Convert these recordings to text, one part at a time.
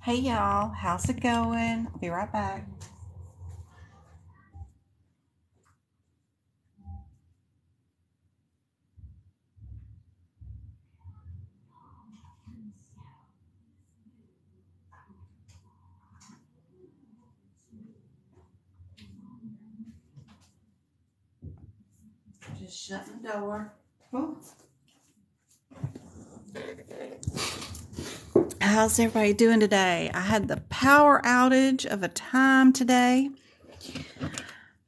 Hey y'all, how's it going? I'll be right back. Just shutting the door. Oh. How's everybody doing today? I had the power outage of a time today.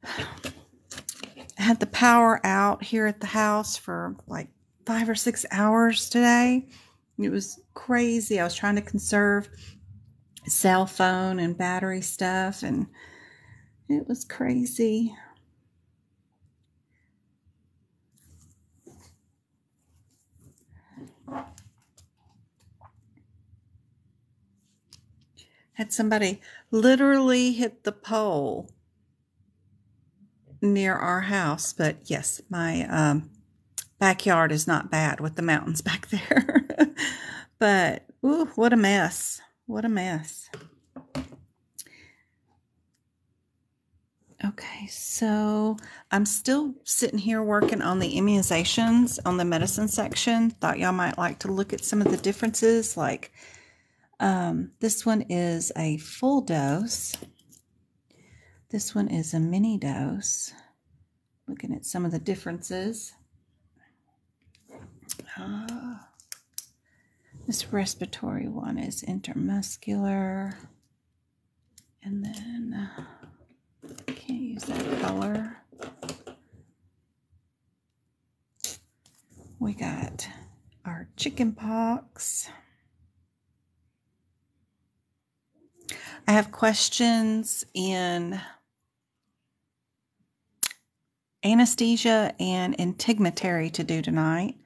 I had the power out here at the house for like 5 or 6 hours today. It was crazy. I was trying to conserve cell phone and battery stuff, and it was crazy. Had somebody literally hit the pole near our house, but yes, my backyard is not bad with the mountains back there. But ooh, what a mess. What a mess. Okay, so I'm still sitting here working on the immunizations on the medicine section. Thought y'all might like to look at some of the differences. Like this one is a full dose. This one is a mini dose. Looking at some of the differences. This respiratory one is intermuscular. And then, can't use that color. We got our chicken pox. I have questions in anesthesia and integumentary to do tonight.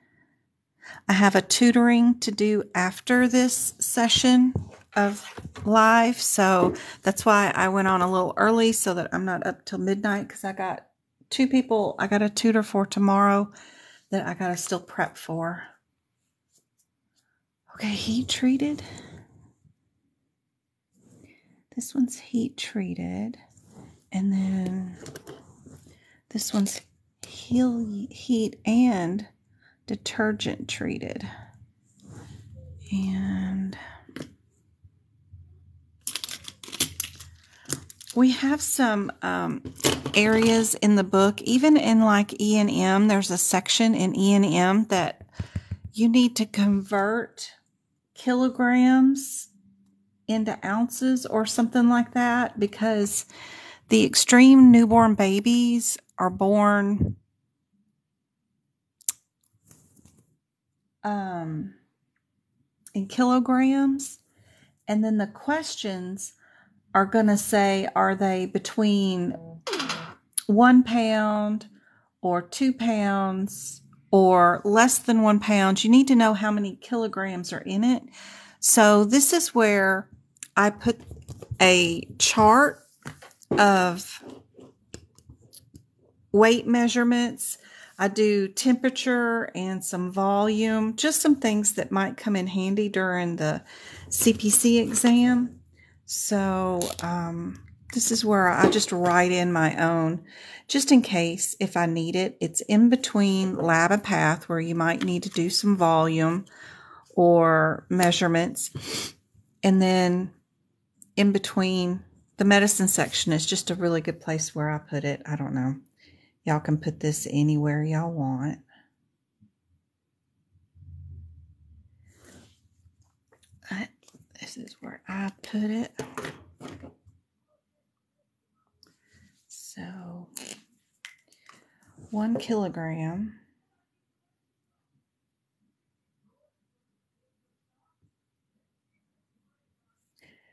I have a tutoring to do after this session of live, so that's why I went on a little early so that I'm not up till midnight, because I got 2 people I got to tutor for tomorrow that I got to still prep for. Okay, heat treated. This one's heat treated, and then this one's heat and detergent treated. And we have some areas in the book, even in like E&M, there's a section in E&M that you need to convert kilograms into ounces or something like that, because the extreme newborn babies are born in kilograms, and then the questions are going to say, are they between 1 pound or 2 pounds or less than 1 pound? You need to know how many kilograms are in it. So this is where I put a chart of weight measurements. I do temperature and some volume, just some things that might come in handy during the CPC exam. So this is where I just write in my own, just in case if I need it. It's in between lab and path, where you might need to do some volume or measurements. And then in between the medicine section is just a really good place where I put it. I don't know. Y'all can put this anywhere y'all want. This is where I put it. So 1 kilogram.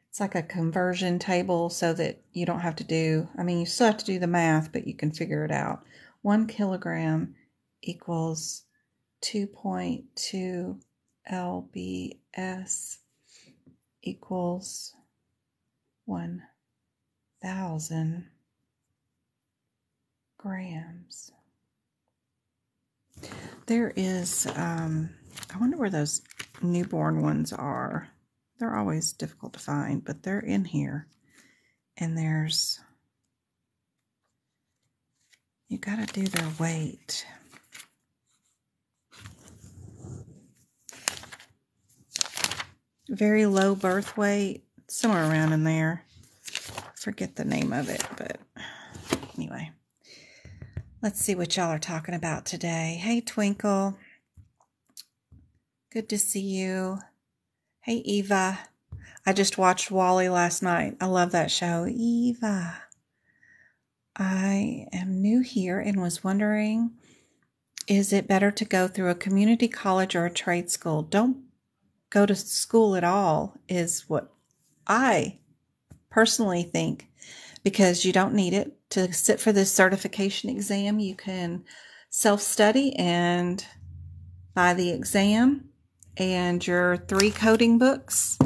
It's like a conversion table so that you don't have to do, I mean, you still have to do the math, but you can figure it out. 1 kilogram equals 2.2 lbs equals 1,000 grams. There is, I wonder where those newborn ones are. They're always difficult to find, but they're in here. And you got to do their weight. Very low birth weight, somewhere around in there. Forget the name of it, but anyway. Let's see what y'all are talking about today. Hey, Twinkle. Good to see you. Hey, Eva. I just watched Wally last night. I love that show. Eva. I am new here and was wondering, is it better to go through a community college or a trade school? Don't go to school at all is what I personally think, because you don't need it to sit for this certification exam. You can self-study and buy the exam and your 3 coding books.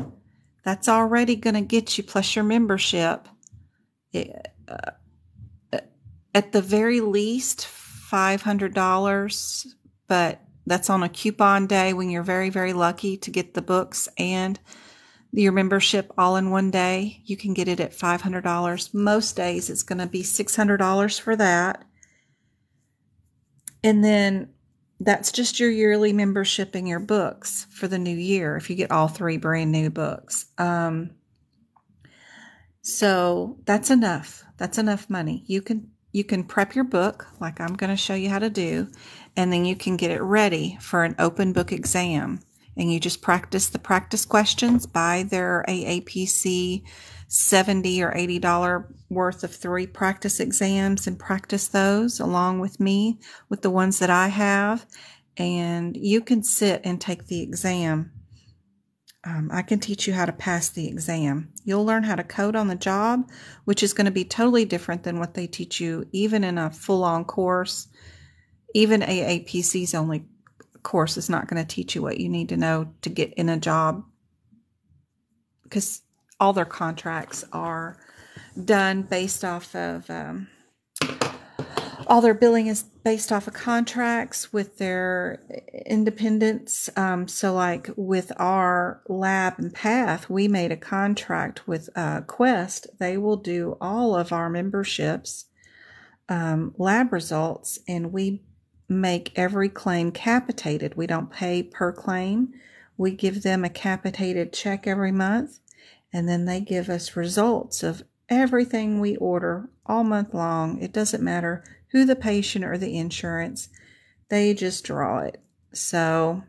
That's already going to get you, plus your membership. At the very least, $500, but that's on a coupon day when you're very, very lucky to get the books and your membership all in one day. You can get it at $500. Most days it's going to be $600 for that. And then that's just your yearly membership and your books for the new year if you get all 3 brand new books. So that's enough. That's enough money. You can prep your book like I'm going to show you how to do, and then you can get it ready for an open book exam. And you just practice the practice questions, buy their aapc $70 or $80 worth of 3 practice exams and practice those along with me with the ones that I have. And you can sit and take the exam. I can teach you how to pass the exam. You'll learn how to code on the job, which is going to be totally different than what they teach you even in a full-on course. Even AAPC's only course is not going to teach you what you need to know to get in a job, because all their contracts are done based off of all their billing is based off of contracts with their independents. So like with our lab and path, we made a contract with Quest. They will do all of our memberships lab results, and we make every claim capitated. We don't pay per claim. We give them a capitated check every month, and then they give us results of everything we order all month long. It doesn't matter who the patient or the insurance. They just draw it. So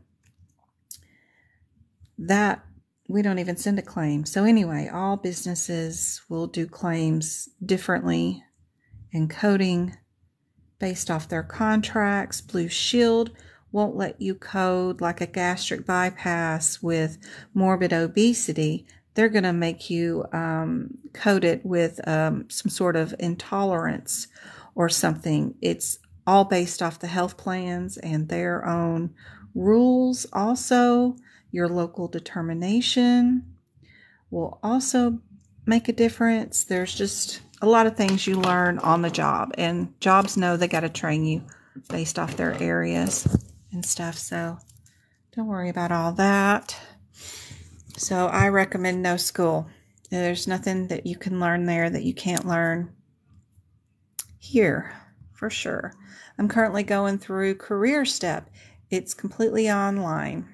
that we don't even send a claim. So anyway, all businesses will do claims differently and coding based off their contracts. Blue Shield won't let you code like a gastric bypass with morbid obesity. They're going to make you code it with some sort of intolerance or something. It's all based off the health plans and their own rules. Also, your local determination will also make a difference. There's just a lot of things you learn on the job, and jobs know they got to train you based off their areas and stuff. So don't worry about all that. So I recommend no school. There's nothing that you can learn there that you can't learn here, for sure. I'm currently going through Career Step. It's completely online.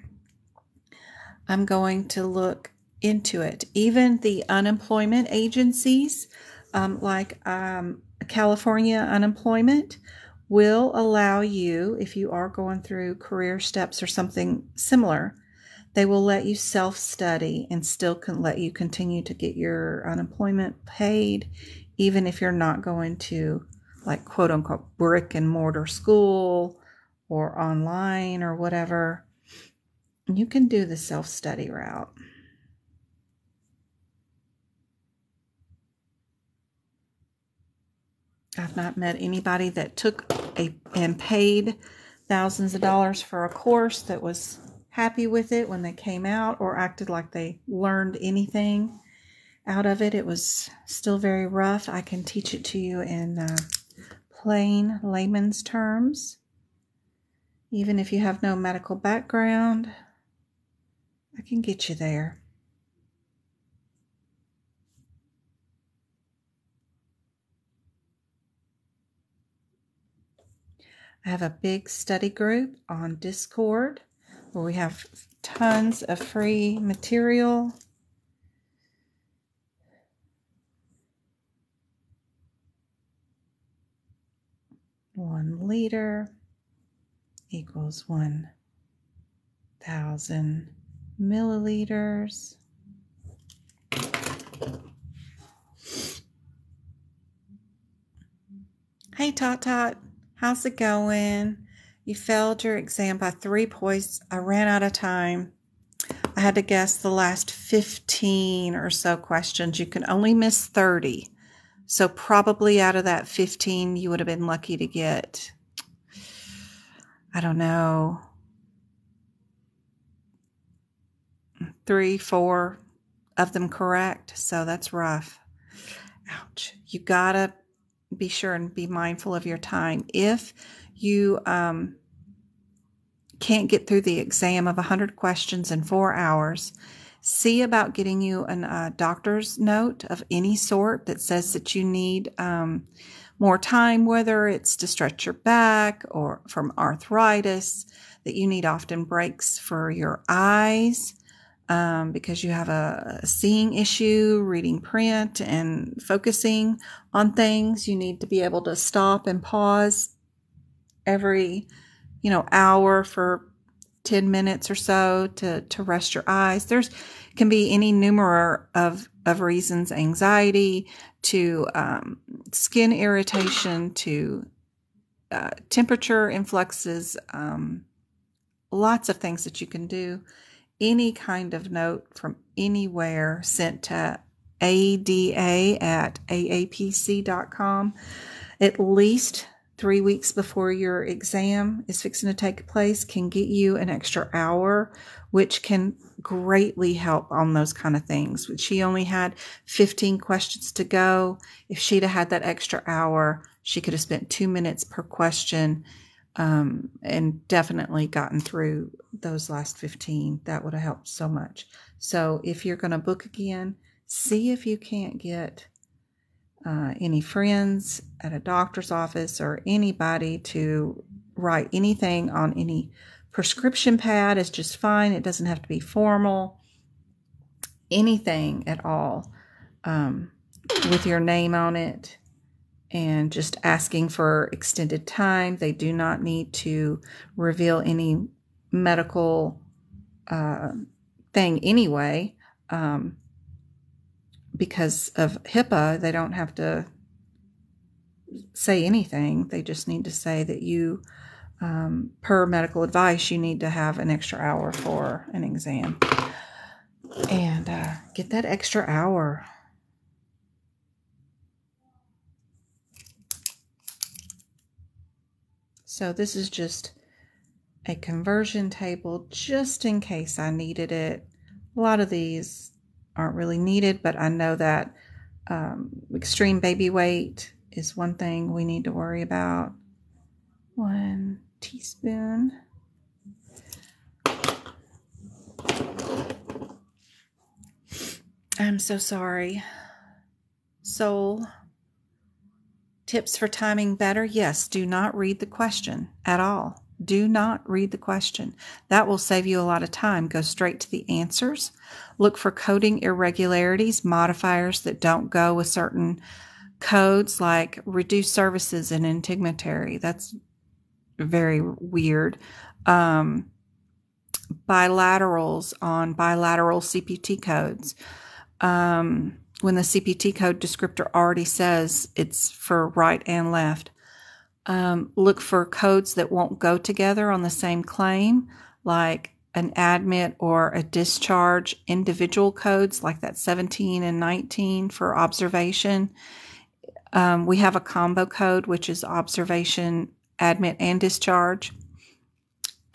I'm going to look into it. Even the unemployment agencies, like California Unemployment, will allow you, if you are going through Career Steps or something similar, they will let you self-study and still can let you continue to get your unemployment paid, even if you're not going to, like, quote-unquote, brick and mortar school or online or whatever. You can do the self-study route. I've not met anybody that took and paid thousands of dollars for a course that was happy with it when they came out or acted like they learned anything out of it. It was still very rough. I can teach it to you in plain layman's terms. Even if you have no medical background, I can get you there. I have a big study group on Discord where we have tons of free material. One liter equals 1,000 milliliters. Hey Tot Tot, how's it going? You failed your exam by 3 points. I ran out of time. I had to guess the last 15 or so questions. You can only miss 30. So probably out of that 15, you would have been lucky to get, I don't know, 3, 4 of them correct. So that's rough. Ouch. You gotta be sure and be mindful of your time. If you can't get through the exam of 100 questions in 4 hours, see about getting you a doctor's note of any sort that says that you need more time, whether it's to stretch your back or from arthritis, that you need often breaks for your eyes because you have a seeing issue, reading print and focusing on things. You need to be able to stop and pause every hour for 10 minutes or so to rest your eyes. There's can be any number of reasons, anxiety to skin irritation to temperature influxes, lots of things that you can do. Any kind of note from anywhere sent to ada@aapc.com at least 3 weeks before your exam is fixing to take place can get you an extra hour, which can greatly help on those kind of things. She only had 15 questions to go. If she'd have had that extra hour, she could have spent 2 minutes per question and definitely gotten through those last 15. That would have helped so much. So if you're going to book again, see if you can't get any friends at a doctor's office or anybody to write anything on any prescription pad is just fine. It doesn't have to be formal. Anything at all with your name on it and just asking for extended time. They do not need to reveal any medical thing anyway. Because of HIPAA, they don't have to say anything. They just need to say that you, per medical advice, you need to have an extra hour for an exam. And get that extra hour. So this is just a conversion table just in case I needed it. A lot of these aren't really needed, but I know that extreme baby weight is one thing we need to worry about. 1 teaspoon. I'm so sorry. Soul. Tips for timing better? Yes, do not read the question at all. Do not read the question. That will save you a lot of time. Go straight to the answers. Look for coding irregularities, modifiers that don't go with certain codes like reduced services and integumentary. That's very weird. Bilaterals on bilateral CPT codes. When the CPT code descriptor already says it's for right and left. Look for codes that won't go together on the same claim, like an admit or a discharge. Individual codes like that 17 and 19 for observation. We have a combo code, which is observation, admit, and discharge.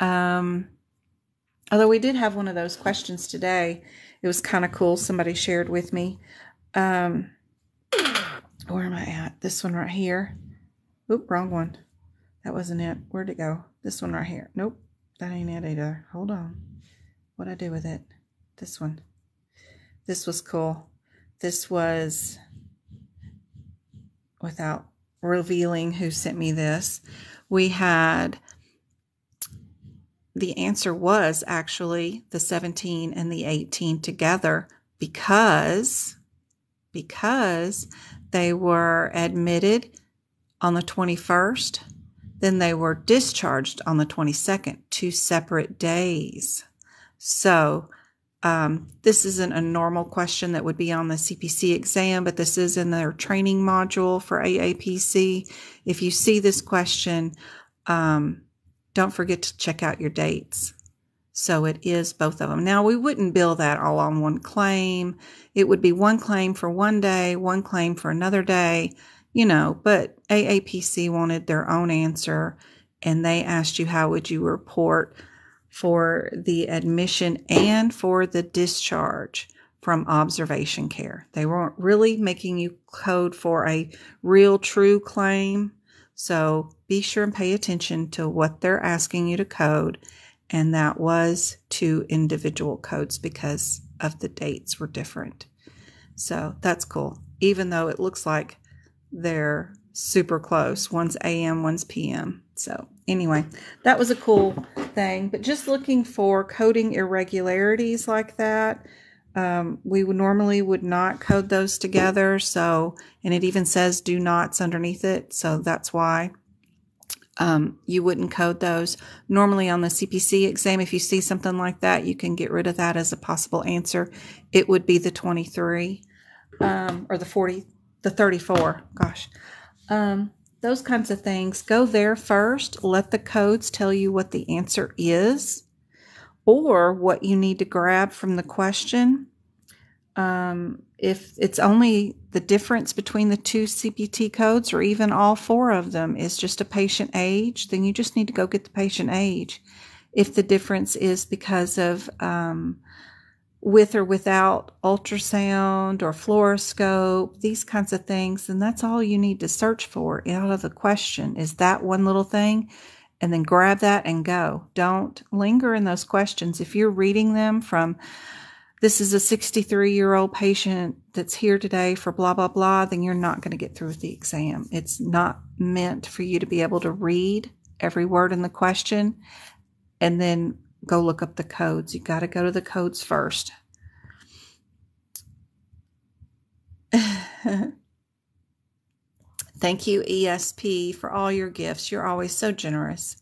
Although we did have one of those questions today. It was kind of cool. Somebody shared with me. Where am I at? This one right here. Oop, wrong one. That wasn't it. Where'd it go? This one right here. Nope, that ain't it either. Hold on. What'd I do with it? This one. This was cool. This was without revealing who sent me this. We had, the answer was actually the 17 and the 18 together because they were admitted on the 21st, then they were discharged on the 22nd, 2 separate days. So this isn't a normal question that would be on the CPC exam, but this is in their training module for AAPC. If you see this question, don't forget to check out your dates. So it is both of them. Now, we wouldn't bill that all on one claim. It would be one claim for one day, one claim for another day, but AAPC wanted their own answer, and they asked you how would you report for the admission and for the discharge from observation care. They weren't really making you code for a real true claim. So be sure and pay attention to what they're asking you to code. And that was 2 individual codes because of the dates were different. So that's cool. Even though it looks like they're super close. One's AM, one's PM. So anyway, that was a cool thing. But just looking for coding irregularities like that, we would not code those together. So, and it even says do nots underneath it. So that's why you wouldn't code those. Normally on the CPC exam, if you see something like that, you can get rid of that as a possible answer. It would be the 23 or the 40, the 34. Gosh. Those kinds of things. Go there first. Let the codes tell you what the answer is or what you need to grab from the question. If it's only the difference between the 2 CPT codes or even all 4 of them is just a patient age, then you just need to go get the patient age. If the difference is because of with or without ultrasound or fluoroscope, these kinds of things, then that's all you need to search for out of the question is that one little thing, and then grab that and go. Don't linger in those questions. If you're reading them from, this is a 63-year-old patient that's here today for blah, blah, blah, then you're not going to get through with the exam. It's not meant for you to be able to read every word in the question and then go look up the codes. You got to go to the codes first. Thank you, ESP, for all your gifts. You're always so generous.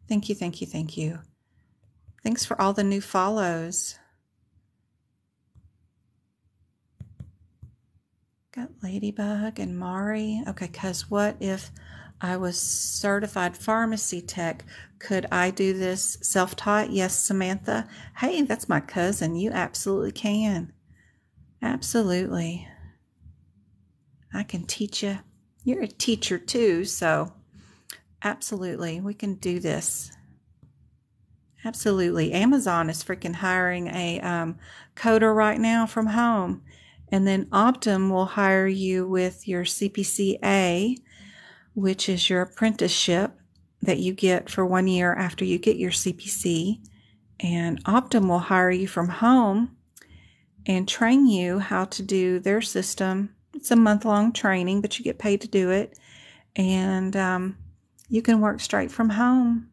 Thank you, thank you, thank you. Thanks for all the new follows. Got Ladybug and Mari. Okay, because what if I was certified pharmacy tech? Could I do this self-taught? Yes, Samantha. Hey, that's my cousin. You absolutely can. Absolutely. I can teach you. You're a teacher too, so absolutely, we can do this. Absolutely. Amazon is freaking hiring a coder right now from home. And then Optum will hire you with your CPCA, which is your apprenticeship that you get for 1 year after you get your CPC. And Optum will hire you from home and train you how to do their system. It's a month-long training, but you get paid to do it. And you can work straight from home.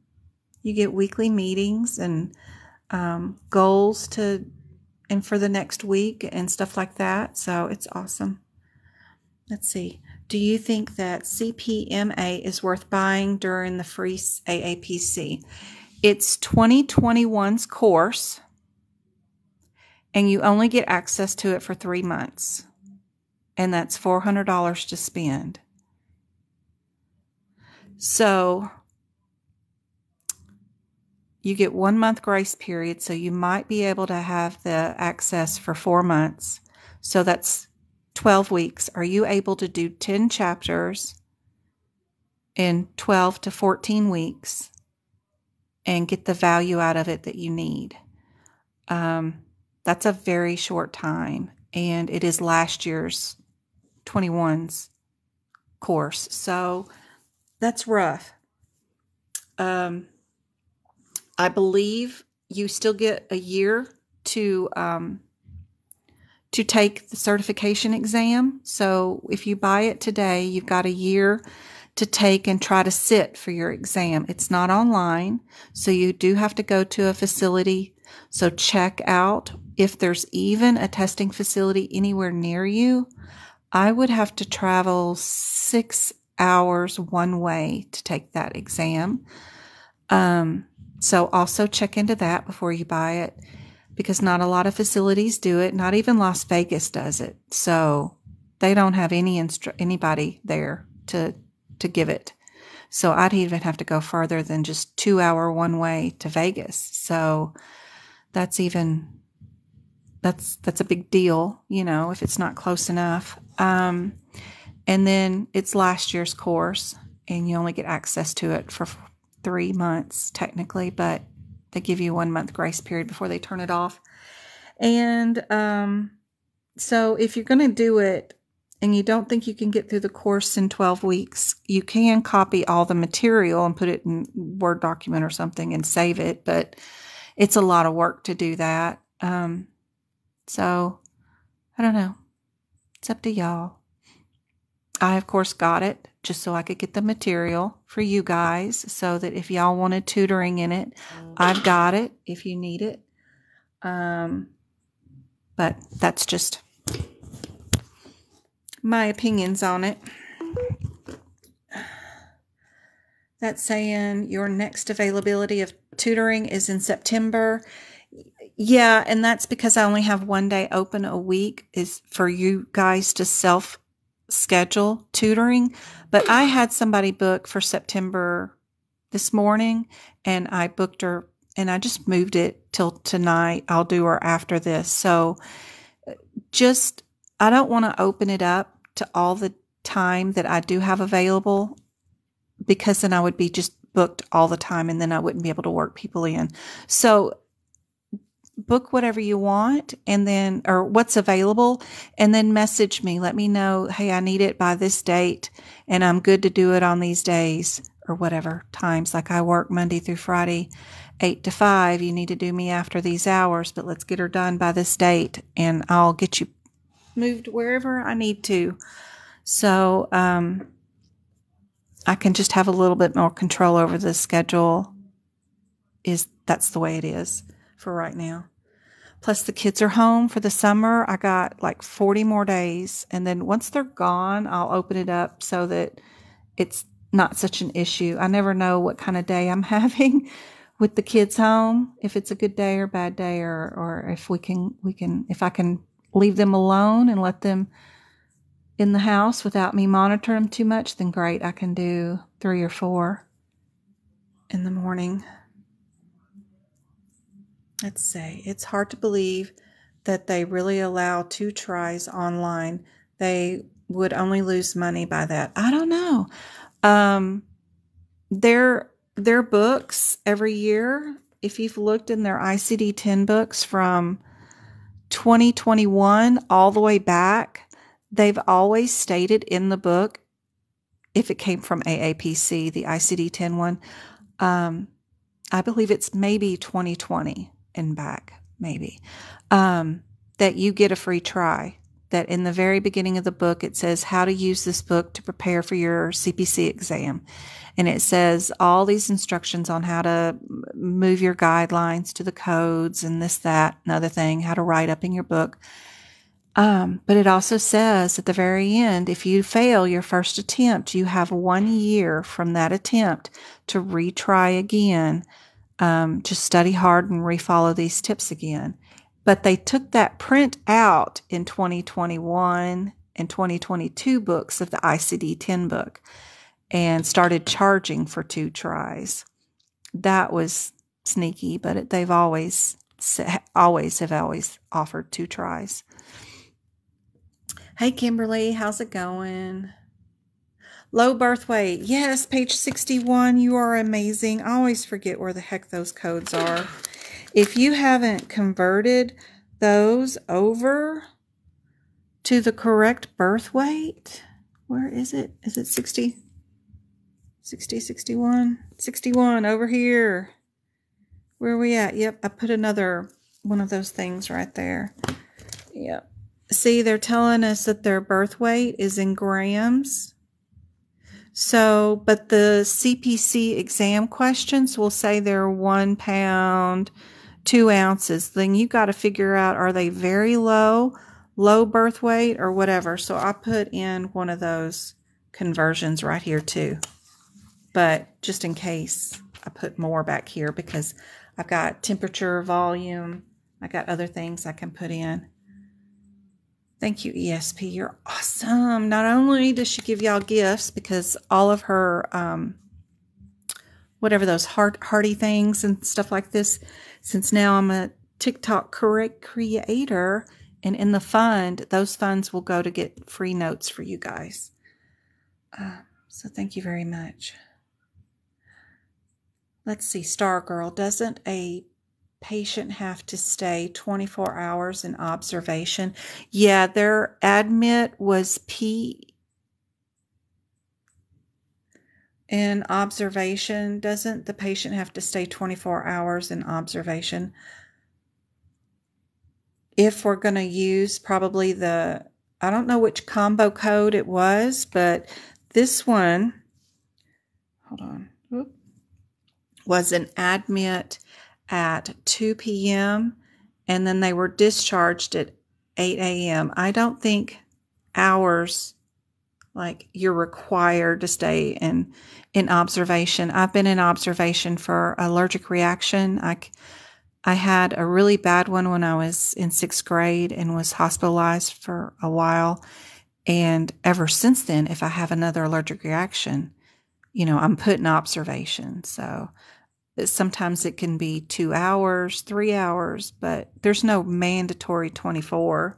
You get weekly meetings and goals and for the next week and stuff like that. So it's awesome. Let's see. Do you think that CPMA is worth buying during the free AAPC? It's 2021's course, and you only get access to it for 3 months. And that's $400 to spend. So you get 1 month grace period, so you might be able to have the access for 4 months. So that's 12 weeks. Are you able to do 10 chapters in 12 to 14 weeks and get the value out of it that you need? That's a very short time, and it is last year's 21's course. So that's rough. I believe you still get a year to to take the certification exam. So if you buy it today, you've got a year to take and try to sit for your exam. It's not online, so you do have to go to a facility. So check out if there's even a testing facility anywhere near you. I would have to travel 6 hours one way to take that exam. So also check into that before you buy it, because not a lot of facilities do it. Not even Las Vegas does it. So they don't have anybody there to give it. So I'd even have to go further than just 2 hour one way to Vegas. So that's a big deal, you know, if it's not close enough. And then it's last year's course, and you only get access to it for 3 months technically, but they give you 1 month grace period before they turn it off. And so if you're going to do it and you don't think you can get through the course in 12 weeks, you can copy all the material and put it in Word document or something and save it, but it's a lot of work to do that. So I don't know. It's up to y'all. I, of course, got it just so I could get the material for you guys, so that if y'all wanted tutoring in it, I've got it if you need it. But that's just my opinions on it. That's saying your next availability of tutoring is in September. Yeah, and that's because I only have 1 day open a week is for you guys to self-schedule tutoring. But I had somebody book for September this morning, and I booked her, and I just moved it till tonight. I'll do her after this. So I don't want to open it up to all the time that I do have available, because then I would be just booked all the time, and then I wouldn't be able to work people in. So book whatever you want, and then, or what's available, and then message me. Let me know, hey, I need it by this date, and I'm good to do it on these days, or whatever times. Like I work Monday through Friday, 8 to 5. You need to do me after these hours, but let's get her done by this date, and I'll get you moved wherever I need to. So, I can just have a little bit more control over the schedule. That's the way it is for right now. Plus the kids are home for the summer. I got like 40 more days. And then once they're gone, I'll open it up so that it's not such an issue. I never know what kind of day I'm having with the kids home, if it's a good day or bad day, or if if I can leave them alone and let them in the house without me monitoring them too much, then great. I can do 3 or 4 in the morning. Let's say it's hard to believe that they really allow 2 tries online. They would only lose money by that. I don't know. Their books every year, if you've looked in their ICD-10 books from 2021 all the way back, they've always stated in the book, if it came from AAPC, the ICD-10 one, I believe it's maybe 2020 and back, maybe, that you get a free try. That in the very beginning of the book, it says how to use this book to prepare for your CPC exam. And it says all these instructions on how to move your guidelines to the codes and this, that, and other thing, how to write up in your book. But it also says at the very end, if you fail your first attempt, you have 1 year from that attempt to retry again. Just study hard and refollow these tips again. But they took that print out in 2021 and 2022 books of the ICD-10 book and started charging for 2 tries. That was sneaky, but they've always offered 2 tries. Hey, Kimberly, how's it going? Low birth weight. Yes, page 61. You are amazing. I always forget where the heck those codes are. If you haven't converted those over to the correct birth weight, where is it? Is it 60? 60, 61? 61 over here. Where are we at? Yep, I put another one of those things right there. Yep. See, they're telling us that their birth weight is in grams. So, but the CPC exam questions will say they're 1 pound, 2 ounces. Then you got to figure out, are they very low birth weight or whatever. So I put in one of those conversions right here too. But just in case, I put more back here because I've got temperature, volume. I got other things I can put in. Thank you, ESP. You're awesome. Not only does she give y'all gifts because all of her, whatever those hearty things and stuff like this, since now I'm a TikTok creator, and in the fund, those funds will go to get free notes for you guys. So thank you very much. Let's see, Star Girl, doesn't a patient have to stay 24 hours in observation? Yeah, their admit was in observation. Doesn't the patient have to stay 24 hours in observation? If we're going to use probably I don't know which combo code it was, but this one, hold on, was an admit at 2 p.m. and then they were discharged at 8 a.m. I don't think hours, like you're required to stay in observation. I've been in observation for allergic reaction. I had a really bad one when I was in 6th grade and was hospitalized for a while. And ever since then, if I have another allergic reaction, I'm put in observation. So sometimes it can be 2 hours, 3 hours, but there's no mandatory 24.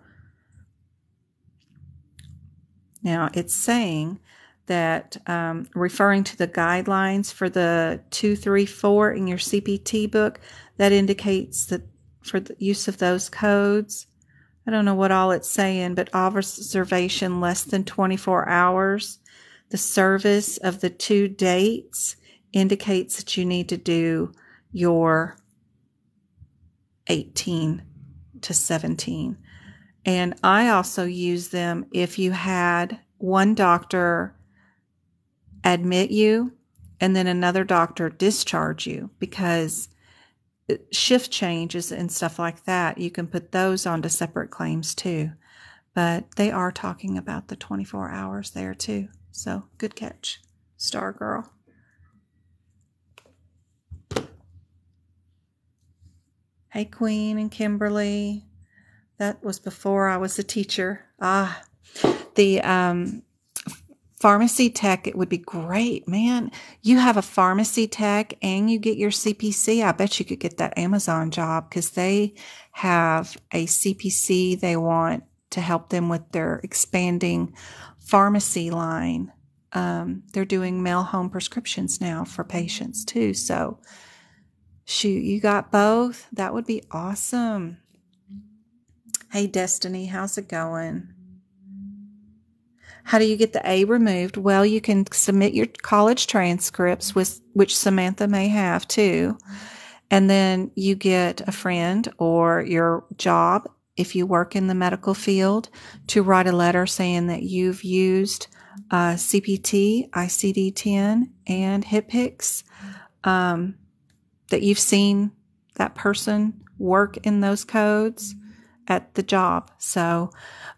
Now, it's saying that, referring to the guidelines for the 234 in your CPT book, that indicates that for the use of those codes, I don't know what all it's saying, but observation less than 24 hours. The service of the 2 dates indicates that you need to do your 18 to 17. And I also use them if you had one doctor admit you and then another doctor discharge you, because shift changes and stuff like that, you can put those onto separate claims too. But they are talking about the 24 hours there too. So good catch, Star Girl. Hey, Queen and Kimberly. That was before I was a teacher. The pharmacy tech, it would be great, man. You have a pharmacy tech and you get your CPC. I bet you could get that Amazon job because they have a CPC they want to help them with their expanding pharmacy line. They're doing mail home prescriptions now for patients too. So shoot, you got both? That would be awesome. Hey, Destiny, how's it going? How do you get the A removed? Well, you can submit your college transcripts, which Samantha may have too. And then you get a friend or your job, if you work in the medical field, to write a letter saying that you've used CPT ICD10 and HIPICS, that you've seen that person work in those codes at the job. So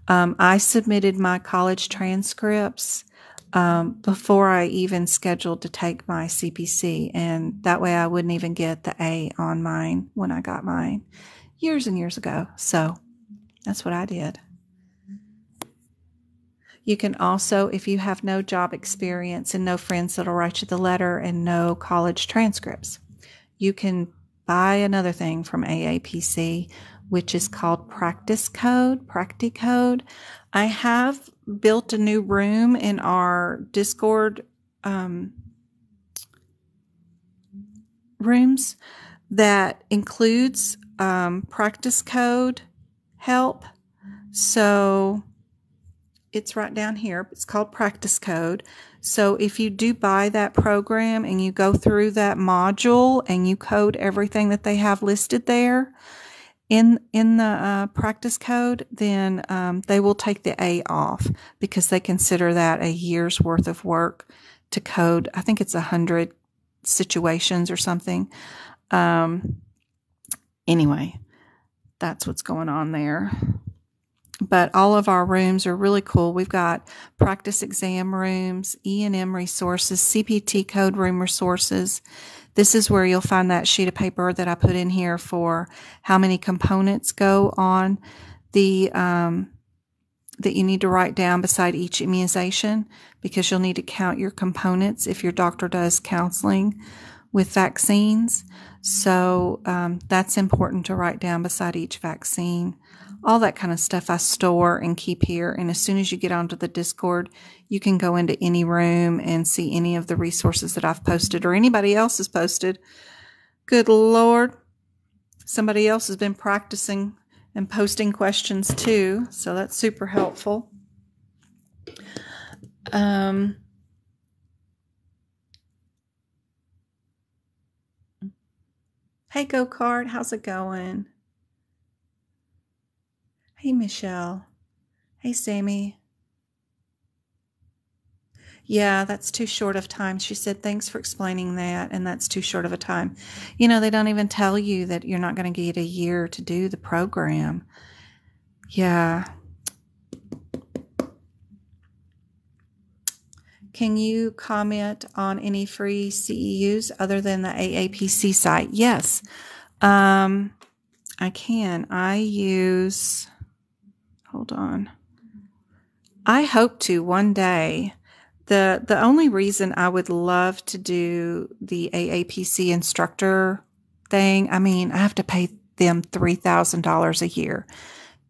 I submitted my college transcripts before I even scheduled to take my CPC, and that way I wouldn't even get the A on mine when I got mine years and years ago. So that's what I did. You can also, if you have no job experience and no friends that'll write you the letter and no college transcripts, you can buy another thing from AAPC, which is called Practicode. I have built a new room in our Discord rooms that includes practice code help. So it's right down here. It's called Practice Code. So if you do buy that program and you go through that module and you code everything that they have listed there, in the practice code, then they will take the A off because they consider that a year's worth of work to code. I think it's 100 situations or something. Anyway, that's what's going on there. But all of our rooms are really cool. We've got practice exam rooms, E&M resources, CPT code room resources. This is where you'll find that sheet of paper that I put in here for how many components go on the that you need to write down beside each immunization, because you'll need to count your components if your doctor does counseling with vaccines. So that's important to write down beside each vaccine. All that kind of stuff I store and keep here. And as soon as you get onto the Discord, you can go into any room and see any of the resources that I've posted or anybody else has posted. Good Lord. Somebody else has been practicing and posting questions too. So that's super helpful. Hey, Go-Kart, how's it going? Hey, Michelle. Hey, Sammy. Yeah, that's too short of time. She said, thanks for explaining that, and that's too short of a time. You know, they don't even tell you that you're not going to get a year to do the program. Yeah. Can you comment on any free CEUs other than the AAPC site? Yes, I can. I use, hold on. I hope to one day. The only reason I would love to do the AAPC instructor thing, I mean, I have to pay them $3,000 a year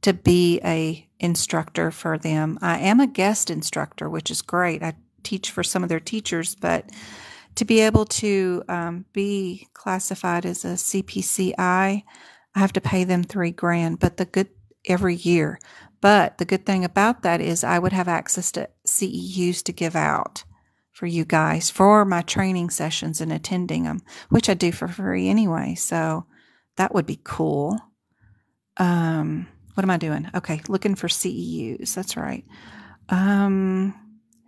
to be a instructor for them. I am a guest instructor, which is great. I teach for some of their teachers, but to be able to be classified as a CPCI, I have to pay them $3,000, but every year. But the good thing about that is I would have access to CEUs to give out for you guys for my training sessions and attending them, which I do for free anyway. So that would be cool. What am I doing? Okay, looking for CEUs. That's right.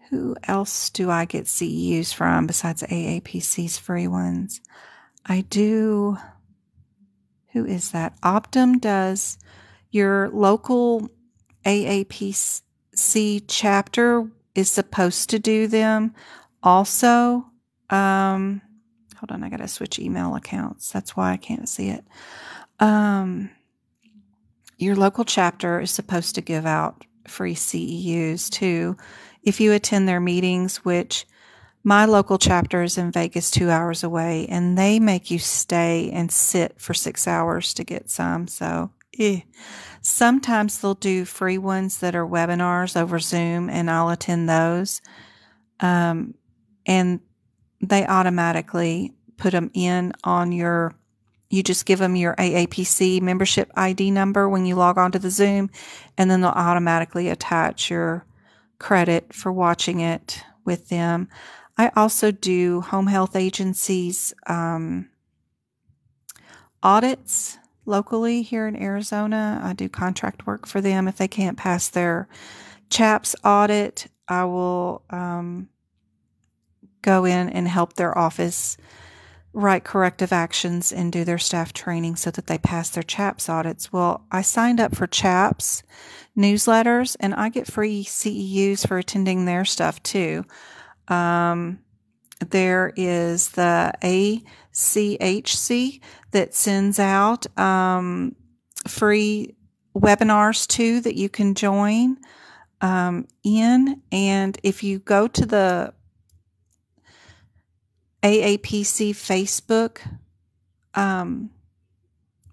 Who else do I get CEUs from besides AAPC's free ones? I do. Who is that? Optum does. Your local AAPC chapter is supposed to do them. Also, hold on, I got to switch email accounts. That's why I can't see it. Your local chapter is supposed to give out free CEUs too if you attend their meetings, which my local chapter is in Vegas, 2 hours away, and they make you stay and sit for 6 hours to get some. So, sometimes they'll do free ones that are webinars over Zoom, and I'll attend those. And they automatically put them in on you just give them your AAPC membership ID number when you log on to the Zoom, and then they'll automatically attach your credit for watching it with them. I also do home health agencies audits locally here in Arizona. I do contract work for them. If they can't pass their CHAPS audit, I will go in and help their office write corrective actions and do their staff training so that they pass their CHAPS audits. Well, I signed up for CHAPS newsletters, and I get free CEUs for attending their stuff too. There is the ACHC that sends out free webinars too that you can join in. And if you go to the AAPC Facebook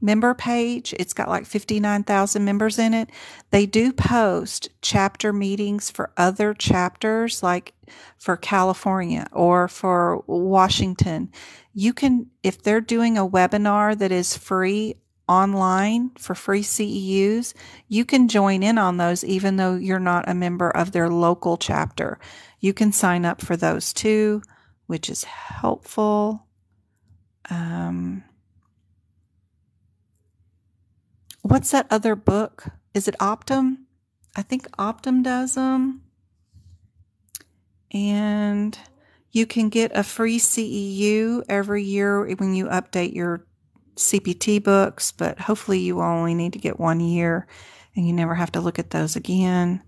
member page, it's got like 59,000 members in it. They do post chapter meetings for other chapters, like for California or for Washington. You can, if they're doing a webinar that is free online for free CEUs, you can join in on those even though you're not a member of their local chapter. You can sign up for those too, which is helpful. what's that other book? Is it Optum? I think Optum does them. And you can get a free CEU every year when you update your CPT books, but hopefully you only need to get 1 year and you never have to look at those again.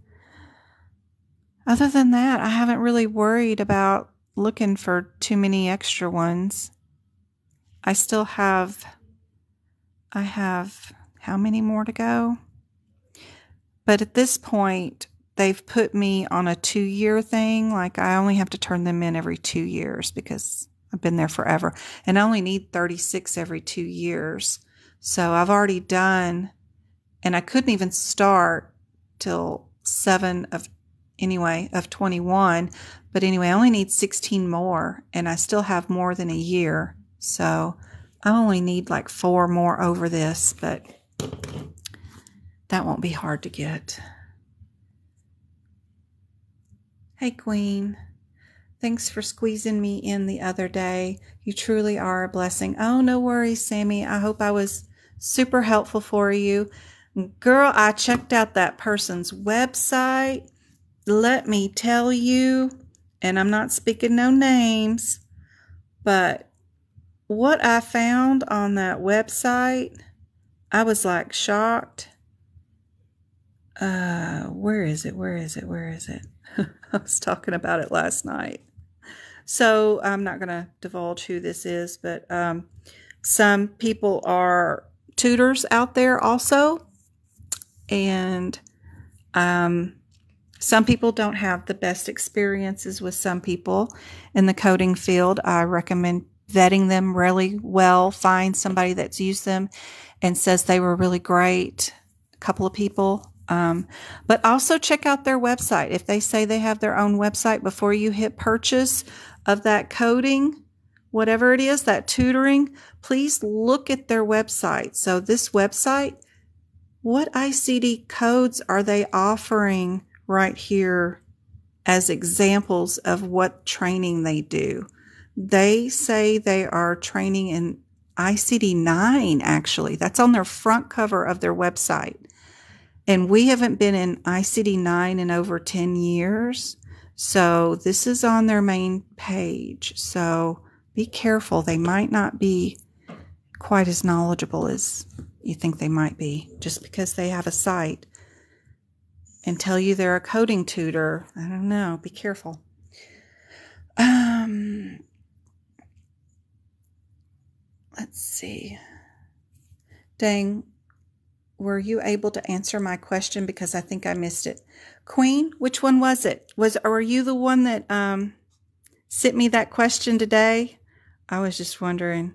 Other than that, I haven't really worried about looking for too many extra ones. I have how many more to go? But at this point, they've put me on a 2-year thing. Like I only have to turn them in every 2 years because I've been there forever. And I only need 36 every 2 years. So I've already done, and I couldn't even start till 7 of 21. But anyway, I only need 16 more and I still have more than a year. So I only need like 4 more over this, but that won't be hard to get. Hey, Queen. Thanks for squeezing me in the other day. You truly are a blessing. Oh, no worries, Sammy. I hope I was super helpful for you. Girl, I checked out that person's website. Let me tell you, and I'm not speaking no names, but what I found on that website, I was like shocked. Where is it? I was talking about it last night. So I'm not going to divulge who this is, but some people are tutors out there also. And some people don't have the best experiences with some people in the coding field. I recommend vetting them really well. Find somebody that's used them and says they were really great. A couple of people. But also check out their website. If they say they have their own website before you hit purchase of that coding, whatever it is, that tutoring, please look at their website. So this website, what ICD codes are they offering right here as examples of what training they do? They say they are training in ICD-9, actually. That's on their front cover of their website. And we haven't been in ICD-9 in over 10 years. So this is on their main page. So be careful. They might not be quite as knowledgeable as you think they might be just because they have a site and tell you they're a coding tutor. I don't know. Be careful. Let's see. Dang. Were you able to answer my question? Because I think I missed it. Queen, which one was it? Were you the one that sent me that question today? I was just wondering.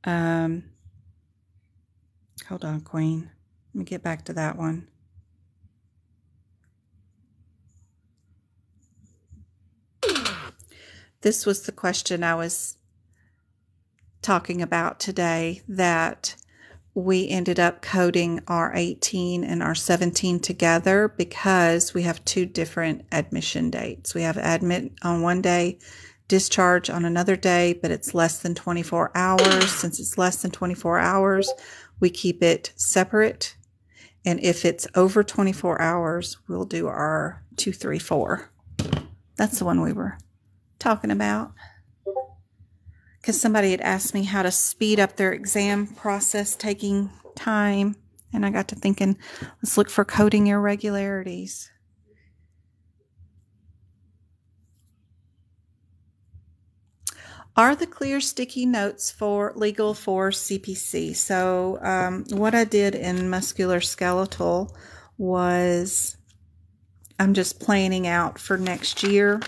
Hold on, Queen. Let me get back to that one. This was the question I was talking about today, that we ended up coding our 18 and our 17 together because we have 2 different admission dates. We have admit on one day, discharge on another day, but it's less than 24 hours. Since it's less than 24 hours, we keep it separate. And if it's over 24 hours, we'll do our 2, 3, 4. That's the one we were talking about. Because somebody had asked me how to speed up their exam process taking time. And I got to thinking, let's look for coding irregularities. Are the clear sticky notes legal for CPC? So what I did in musculoskeletal was, I'm just planning out for next year,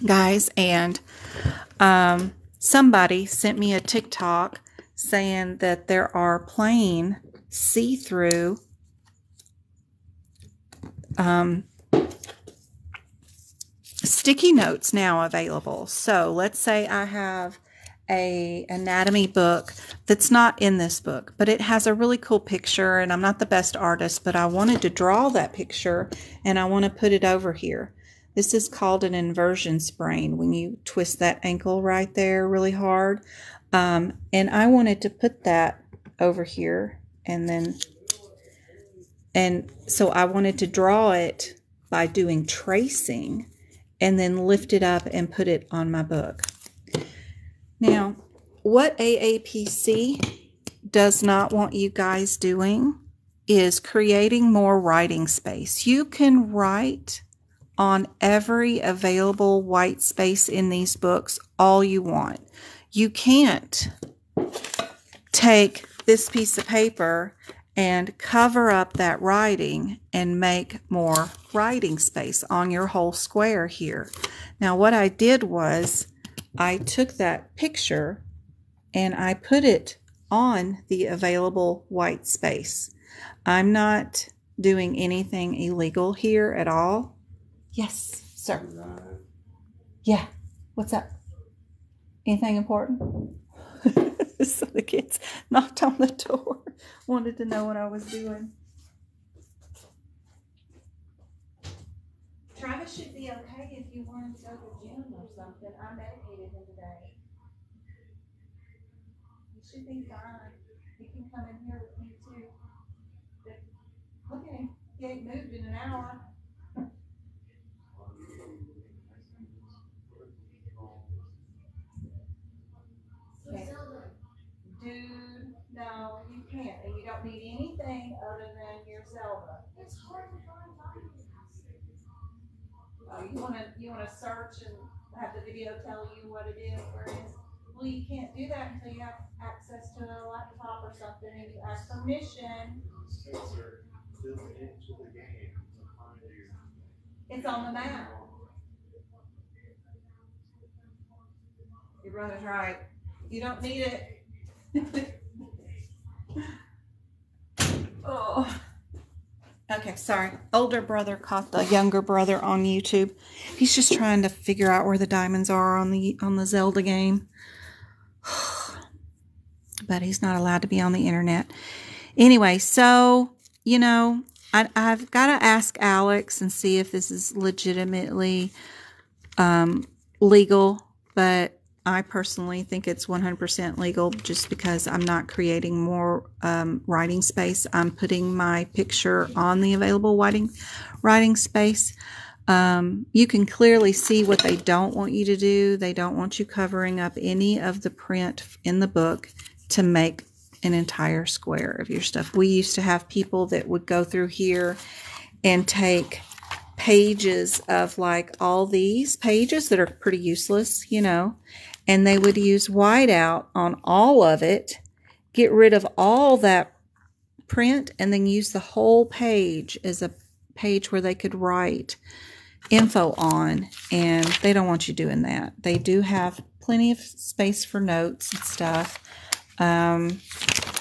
guys. And somebody sent me a TikTok saying that there are plain see-through sticky notes now available. So let's say I have a anatomy book that's not in this book, but it has a really cool picture, and I'm not the best artist, but I wanted to draw that picture and I want to put it over here. This is called an inversion sprain, when you twist that ankle right there really hard. And I wanted to put that over here and then And so I wanted to draw it by doing tracing and then lift it up and put it on my book. Now, what AAPC does not want you guys doing is creating more writing space. You can write on every available white space in these books all you want. You can't take this piece of paper and cover up that writing and make more writing space on your whole square here. Now what I did was I took that picture and I put it on the available white space. I'm not doing anything illegal here at all. Yes, sir. Yeah. What's up? Anything important? So the kids knocked on the door, wanted to know what I was doing. Travis should be okay if you wanted to go to the gym or something. I medicated him today. He should be fine. He can come in here with me too. Look at him. He ain't moved in an hour. Okay. Dude, no, you can't. And you don't need anything other than your Zelda. It's hard to find documents. Oh, you wanna search and have the video tell you what it is, where it is? Well, you can't do that until you have access to a laptop or something and you ask permission. It's on the map. Your brother's right. You don't need it. Oh. Okay, sorry. Older brother caught the younger brother on YouTube. He's just trying to figure out where the diamonds are on the Zelda game. But he's not allowed to be on the internet. Anyway, so, you know, I've got to ask Alex and see if this is legitimately legal, but I personally think it's 100% legal just because I'm not creating more writing space. I'm putting my picture on the available writing space. You can clearly see what they don't want you to do. They don't want you covering up any of the print in the book to make an entire square of your stuff. We used to have people that would go through here and take pages of like all these pages that are pretty useless, you know, and they would use whiteout on all of it, get rid of all that print, and then use the whole page as a page where they could write info on, and they don't want you doing that. They do have plenty of space for notes and stuff.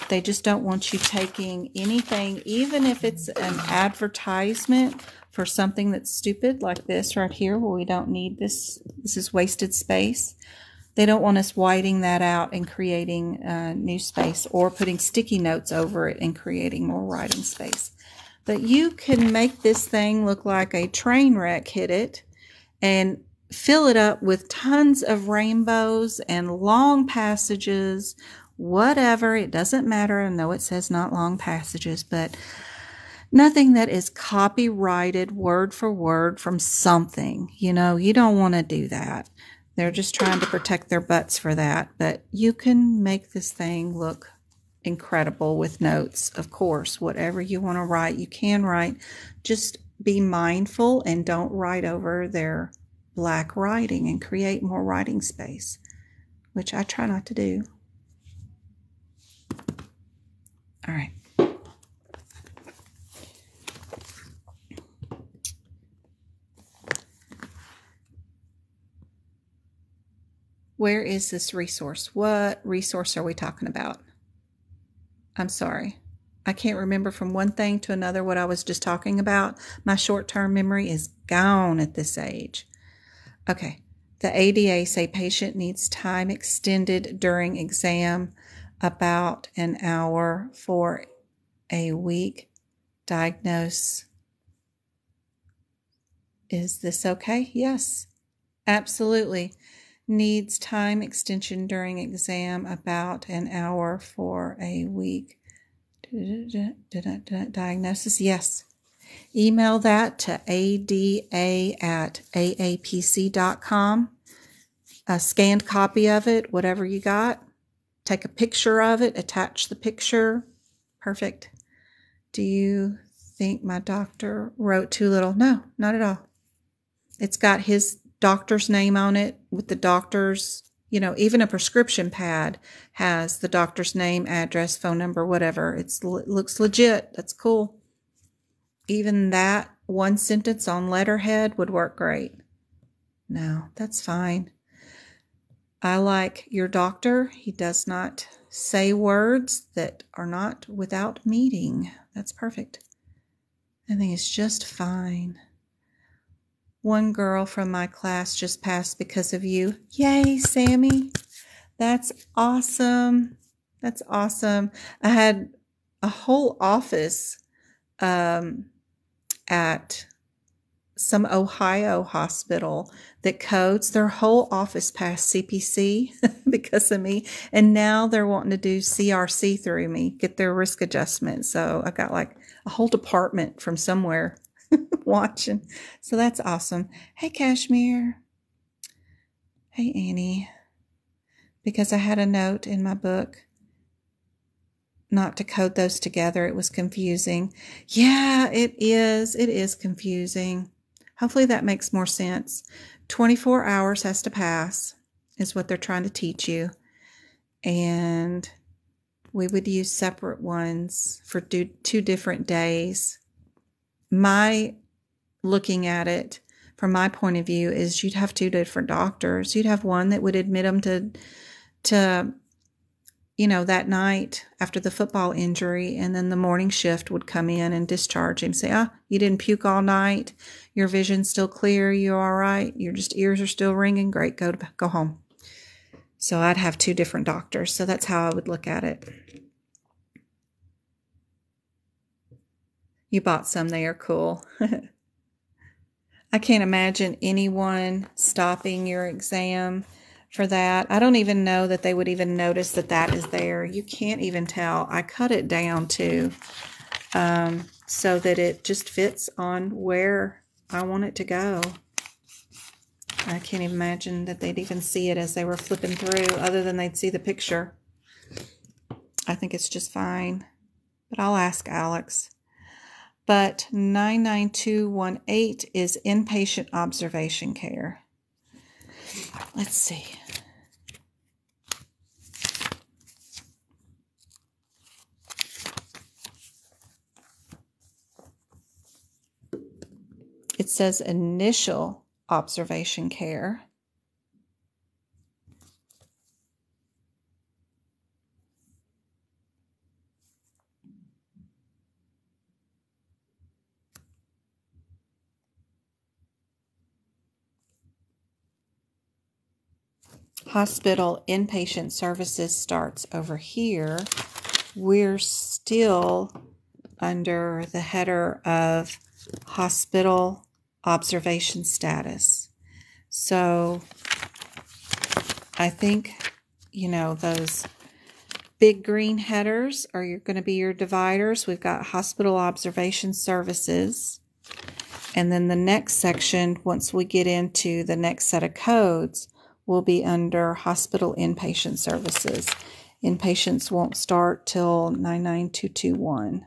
They just don't want you taking anything, even if it's an advertisement for something that's stupid like this right here where we don't need this. This is wasted space. They don't want us whiting that out and creating new space or putting sticky notes over it and creating more writing space. But you can make this thing look like a train wreck hit it and fill it up with tons of rainbows and long passages, whatever. It doesn't matter. I know it says not long passages, but nothing that is copyrighted word for word from something. You know, you don't want to do that. They're just trying to protect their butts for that. But you can make this thing look incredible with notes. Of course, whatever you want to write, you can write. Just be mindful and don't write over their black writing and create more writing space, which I try not to do. All right. Where is this resource? What resource are we talking about? I'm sorry. I can't remember from one thing to another what I was just talking about. My short-term memory is gone at this age. Okay. The ADA say patient needs time extended during exam about an hour for a week. Diagnose. Is this okay? Yes, absolutely. Needs time extension during exam about an hour for a week. Diagnosis, yes. Email that to ada@aapc.com. A scanned copy of it, whatever you got. Take a picture of it, attach the picture. Perfect. Do you think my doctor wrote too little? No, not at all. It's got his doctor's name on it with the doctor's, even a prescription pad has the doctor's name, address, phone number, whatever. It looks legit. That's cool. Even that one sentence on letterhead would work great. No, that's fine. I like your doctor. He does not say words that are not without meaning. That's perfect. I think it's just fine. One girl from my class just passed because of you. Yay, Sammy. That's awesome. That's awesome. I had a whole office at some Ohio hospital that codes. Their whole office passed CPC because of me. And now they're wanting to do CRC through me, get their risk adjustment. So I got like a whole department from somewhere watching. So that's awesome. Hey, Kashmir. Hey, Annie. Because I had a note in my book not to code those together. It was confusing. Yeah, it is. It is confusing. Hopefully that makes more sense. 24 hours has to pass is what they're trying to teach you. And we would use separate ones for 2 different days. My looking at it from my point of view is you'd have 2 different doctors. You'd have one that would admit them to that night after the football injury, and then the morning shift would come in and discharge him. Say, you didn't puke all night. Your vision's still clear. You're all right. Your ears are still ringing. Great. Go home. So I'd have 2 different doctors. So that's how I would look at it. You bought some. They are cool. I can't imagine anyone stopping your exam for that. I don't even know that they would even notice that is there. You can't even tell. I cut it down too, so that it just fits on where I want it to go. I can't even imagine that they'd even see it as they were flipping through, other than they'd see the picture. I think it's just fine, but I'll ask Alex. But 99218 is inpatient observation care. Let's see. It says initial observation care. Hospital inpatient services starts over here. We're still under the header of hospital observation status. So I think, those big green headers are going to be your dividers. We've got hospital observation services. And then the next section, once we get into the next set of codes, will be under hospital inpatient services. Inpatients won't start till 99221.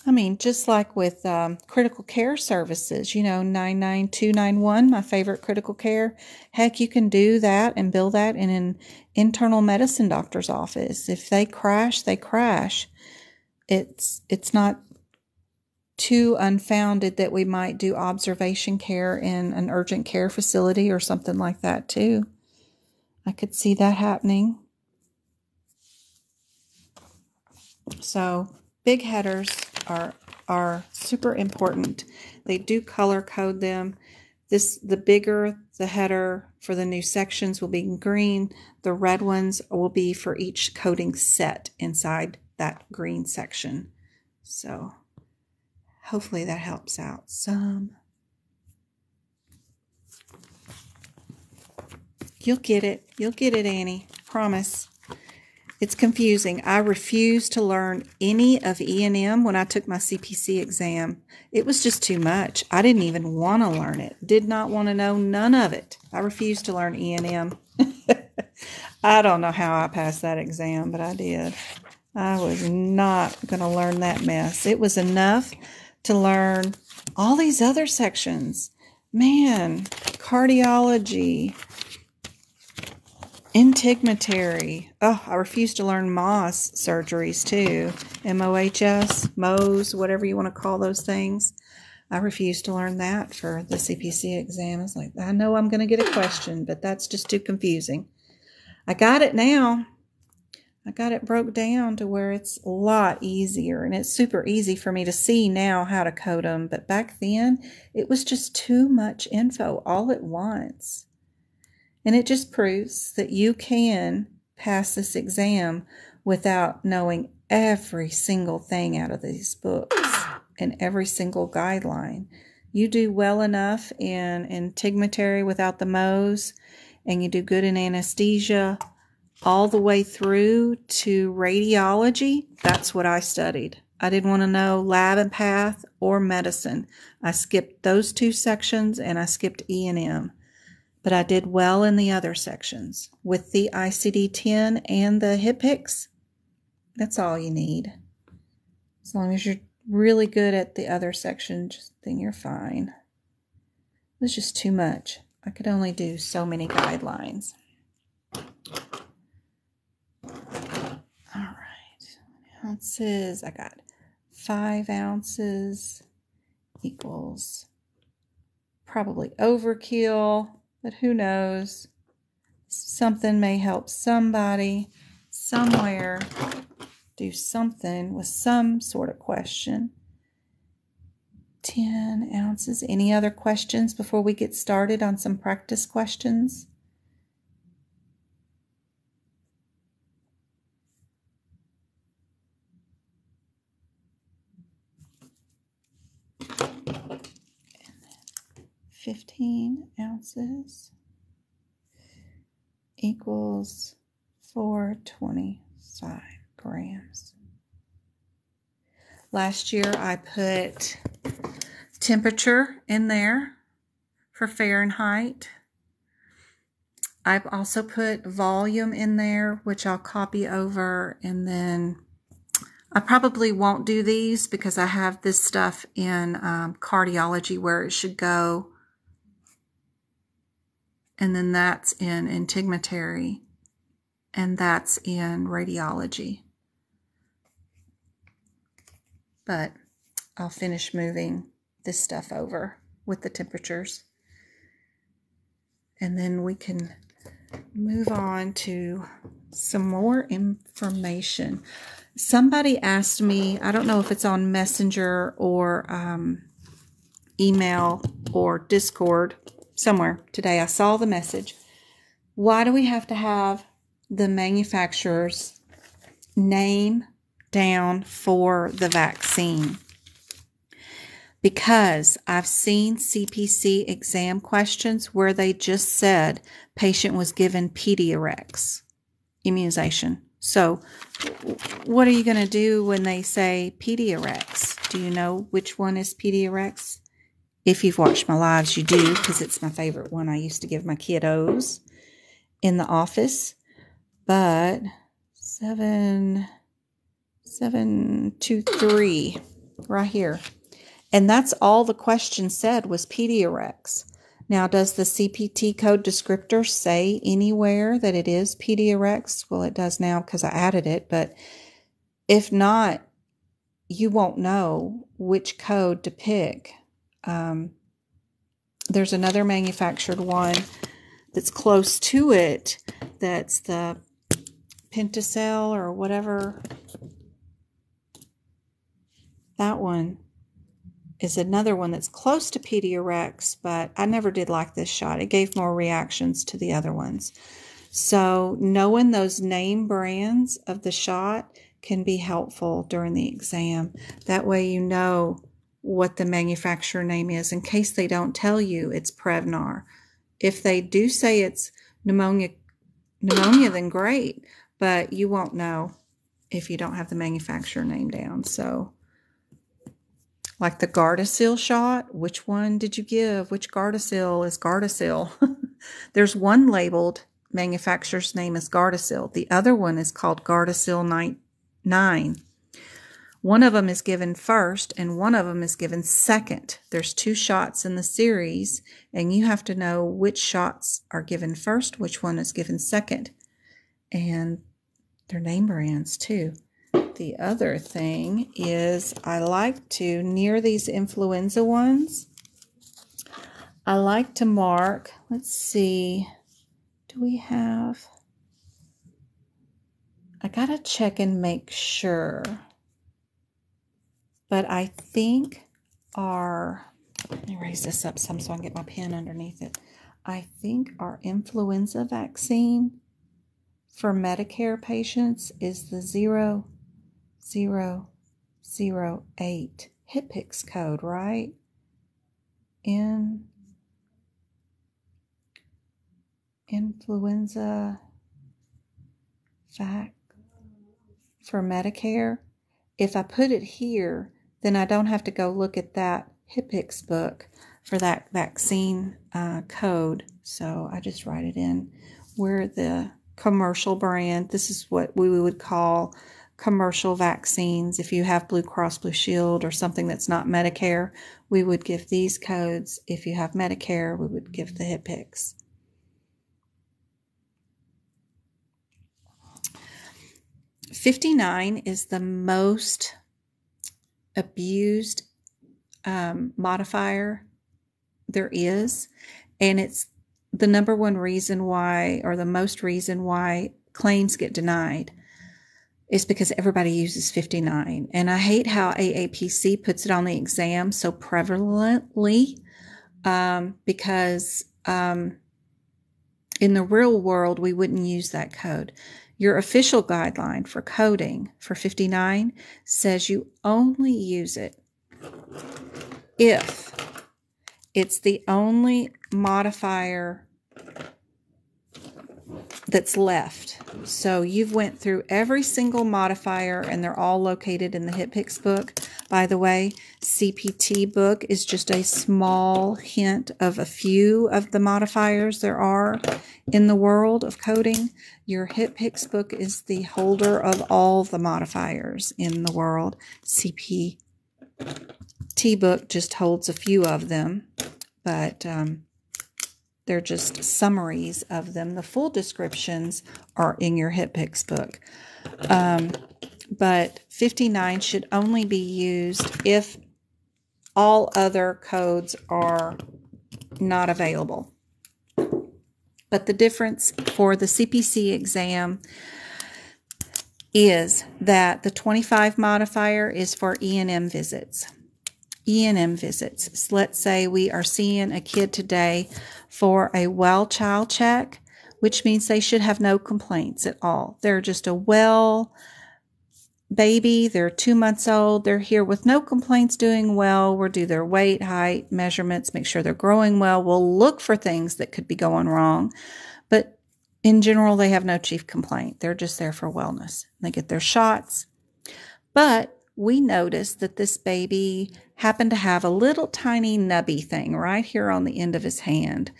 I mean, just like with critical care services, 99291, my favorite critical care. Heck, you can do that and bill that in an internal medicine doctor's office. If they crash, they crash. It's not too unfounded that we might do observation care in an urgent care facility or something like that too. I could see that happening. So big headers are super important. They do color code them. The bigger the header for the new sections will be in green. The red ones will be for each coding set inside that green section. So hopefully that helps out some. You'll get it. You'll get it, Annie. promise. It's confusing. I refused to learn any of E&M when I took my CPC exam. It was just too much. I didn't even want to learn it. Did not want to know none of it. I refused to learn E&M. I don't know how I passed that exam, but I did. I was not going to learn that mess. It was enough to learn all these other sections. Man, cardiology, integumentary. Oh, I refuse to learn MOS surgeries too. MOHS, MOS, whatever you want to call those things. I refuse to learn that for the CPC exam. It's like, I know I'm going to get a question, but that's just too confusing. I got it now. I got it broke down to where it's a lot easier, and it's super easy for me to see now how to code them. But back then, it was just too much info all at once. And it just proves that you can pass this exam without knowing every single thing out of these books and every single guideline. You do well enough in integumentary without the MOs, and you do good in anesthesia all the way through to radiology. That's what I studied. I didn't want to know lab and path or medicine. I skipped those two sections, and I skipped E&M. But I did well in the other sections. With the ICD10 and the HIPICS, that's all you need. As long as you're really good at the other sections, then you're fine. It was just too much. I could only do so many guidelines. All right. Ounces. I got 5 ounces equals probably overkill. But who knows? Something may help somebody somewhere do something with some sort of question. 10 ounces. Any other questions before we get started on some practice questions? And then 15 ounces equals 425 grams. Last year I put temperature in there for Fahrenheit. I've also put volume in there, which I'll copy over, and then I probably won't do these because I have this stuff in cardiology where it should go. And then that's in integumentary, and that's in radiology. But I'll finish moving this stuff over with the temperatures. And then we can move on to some more information. Somebody asked me, I don't know if it's on Messenger or email or Discord, somewhere today I saw the message. Why do we have to have the manufacturer's name down for the vaccine? Because I've seen CPC exam questions where they just said patient was given Pediarex immunization. So what are you going to do when they say Pediarex? Do you know which one is Pediarex? If you've watched my lives, you do, because it's my favorite one I used to give my kiddos in the office. But 723 right here. And that's all the question said was Pediarex. Now, does the CPT code descriptor say anywhere that it is Pediarex? Well, it does now because I added it. But if not, you won't know which code to pick. There's another manufactured one that's close to it. That's the Pentacell or whatever. That one is another one that's close to Pediarex, but I never did like this shot. It gave more reactions to the other ones. So knowing those name brands of the shot can be helpful during the exam. That way you know what the manufacturer name is in case they don't tell you it's Prevnar. If they do say it's pneumococcal pneumonia, then great, but you won't know if you don't have the manufacturer name down. So, like the Gardasil shot, which one did you give? Which Gardasil is Gardasil? There's one labeled manufacturer's name is Gardasil. The other one is called Gardasil 9. One of them is given first and one of them is given second. There's 2 shots in the series, and you have to know which shots are given first, which one is given second. And their name brands too. The other thing is I like to, near these influenza ones, I like to mark, let's see, do we have, I gotta check and make sure. But I think let me raise this up some so I can get my pen underneath it. I think our influenza vaccine for Medicare patients is the 0008 HIPIX code, right? Influenza vac for Medicare. If I put it here, then I don't have to go look at that HIPIX book for that vaccine code. So I just write it in. We're the commercial brand. This is what we would call commercial vaccines. If you have Blue Cross Blue Shield or something that's not Medicare, we would give these codes. If you have Medicare, we would give the HIPIX. $59 is the most abused modifier there is, and it's the number one reason why, or the most reason why claims get denied, is because everybody uses 59. And I hate how AAPC puts it on the exam so prevalently, because in the real world, we wouldn't use that code. Your official guideline for coding for 59 says you only use it if it's the only modifier that's left. So you've went through every single modifier and they're all located in the HIPIX book. By the way, CPT book is just a small hint of a few of the modifiers there are in the world of coding. Your HIPIX book is the holder of all the modifiers in the world. CPT book just holds a few of them, but they're just summaries of them. The full descriptions are in your HIPIX book. But 59 should only be used if all other codes are not available. But the difference for the CPC exam is that the 25 modifier is for E&M visits. E&M visits. So let's say we are seeing a kid today for a well child check, which means they should have no complaints at all. They're just a well baby. They're 2 months old. They're here with no complaints, doing well. We'll do their weight, height, measurements, make sure they're growing well. We'll look for things that could be going wrong. But in general, they have no chief complaint. They're just there for wellness. They get their shots. But we noticed that this baby happened to have a little tiny nubby thing right here on the end of his hand.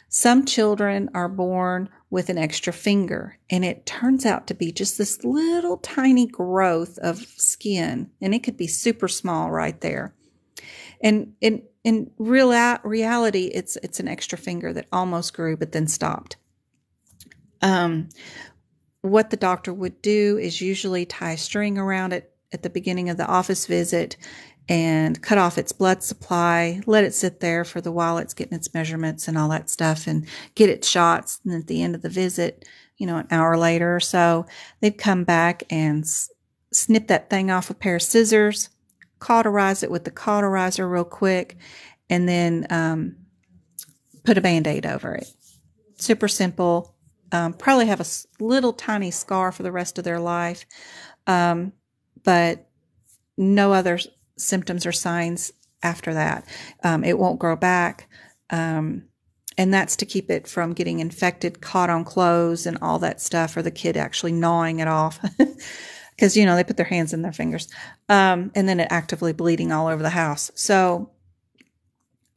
Some children are born with an extra finger, and it turns out to be just this little tiny growth of skin, and it could be super small right there. And in reality, it's an extra finger that almost grew but then stopped. What the doctor would do is usually tie a string around it at the beginning of the office visit and cut off its blood supply, let it sit there for the while it's getting its measurements and all that stuff, and get its shots. And at the end of the visit, an hour later or so, they'd come back and snip that thing off with a pair of scissors, cauterize it with the cauterizer real quick, and then put a Band-Aid over it. Super simple. Probably have a little tiny scar for the rest of their life, but no other symptoms or signs after that. It won't grow back. And that's to keep it from getting infected, caught on clothes and all that stuff, or the kid actually gnawing it off. Because, you know, they put their hands in their fingers. And then it actively bleeding all over the house. So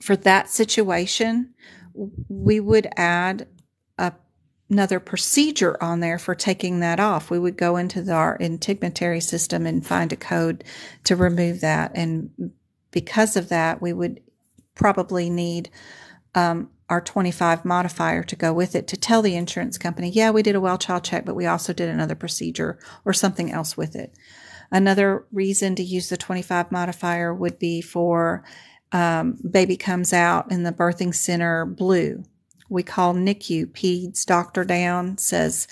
for that situation, we would add another procedure on there for taking that off. We would go into our integumentary system and find a code to remove that. And because of that, we would probably need our 25 modifier to go with it to tell the insurance company, yeah, we did a well child check, but we also did another procedure or something else with it. Another reason to use the 25 modifier would be for baby comes out in the birthing center blue. We call NICU, peds doctor down, says,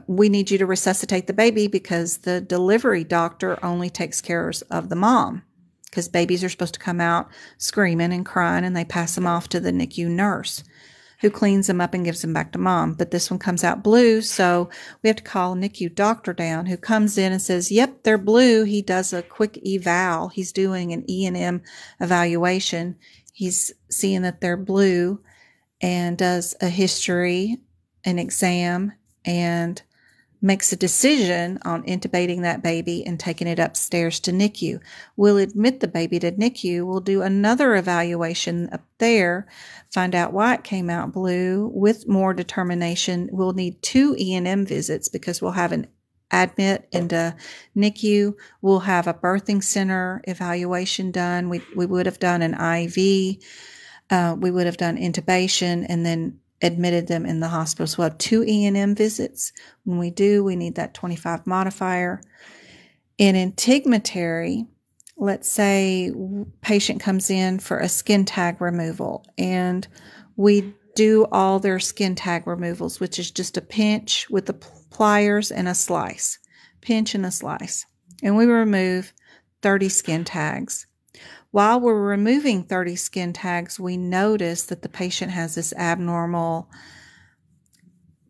we need you to resuscitate the baby because the delivery doctor only takes care of the mom. Because babies are supposed to come out screaming and crying, and they pass them off to the NICU nurse who cleans them up and gives them back to mom. But this one comes out blue, so we have to call NICU doctor down, who comes in and says, yep, they're blue. He does a quick eval. He's doing an E&M evaluation. He's seeing that they're blue and does a history, an exam, and makes a decision on intubating that baby and taking it upstairs to NICU. We'll admit the baby to NICU. We'll do another evaluation up there, find out why it came out blue. With more determination, we'll need 2 E&M visits because we'll have an admit into NICU. We'll have a birthing center evaluation done. We would have done an IV. We would have done intubation and then admitted them in the hospital. So we'll have 2 E&M visits. When we do, we need that 25 modifier. In integumentary, let's say patient comes in for a skin tag removal, and we do all their skin tag removals, which is just a pinch with the pliers and a slice. Pinch and a slice. And we remove 30 skin tags. While we're removing 30 skin tags, we notice that the patient has this abnormal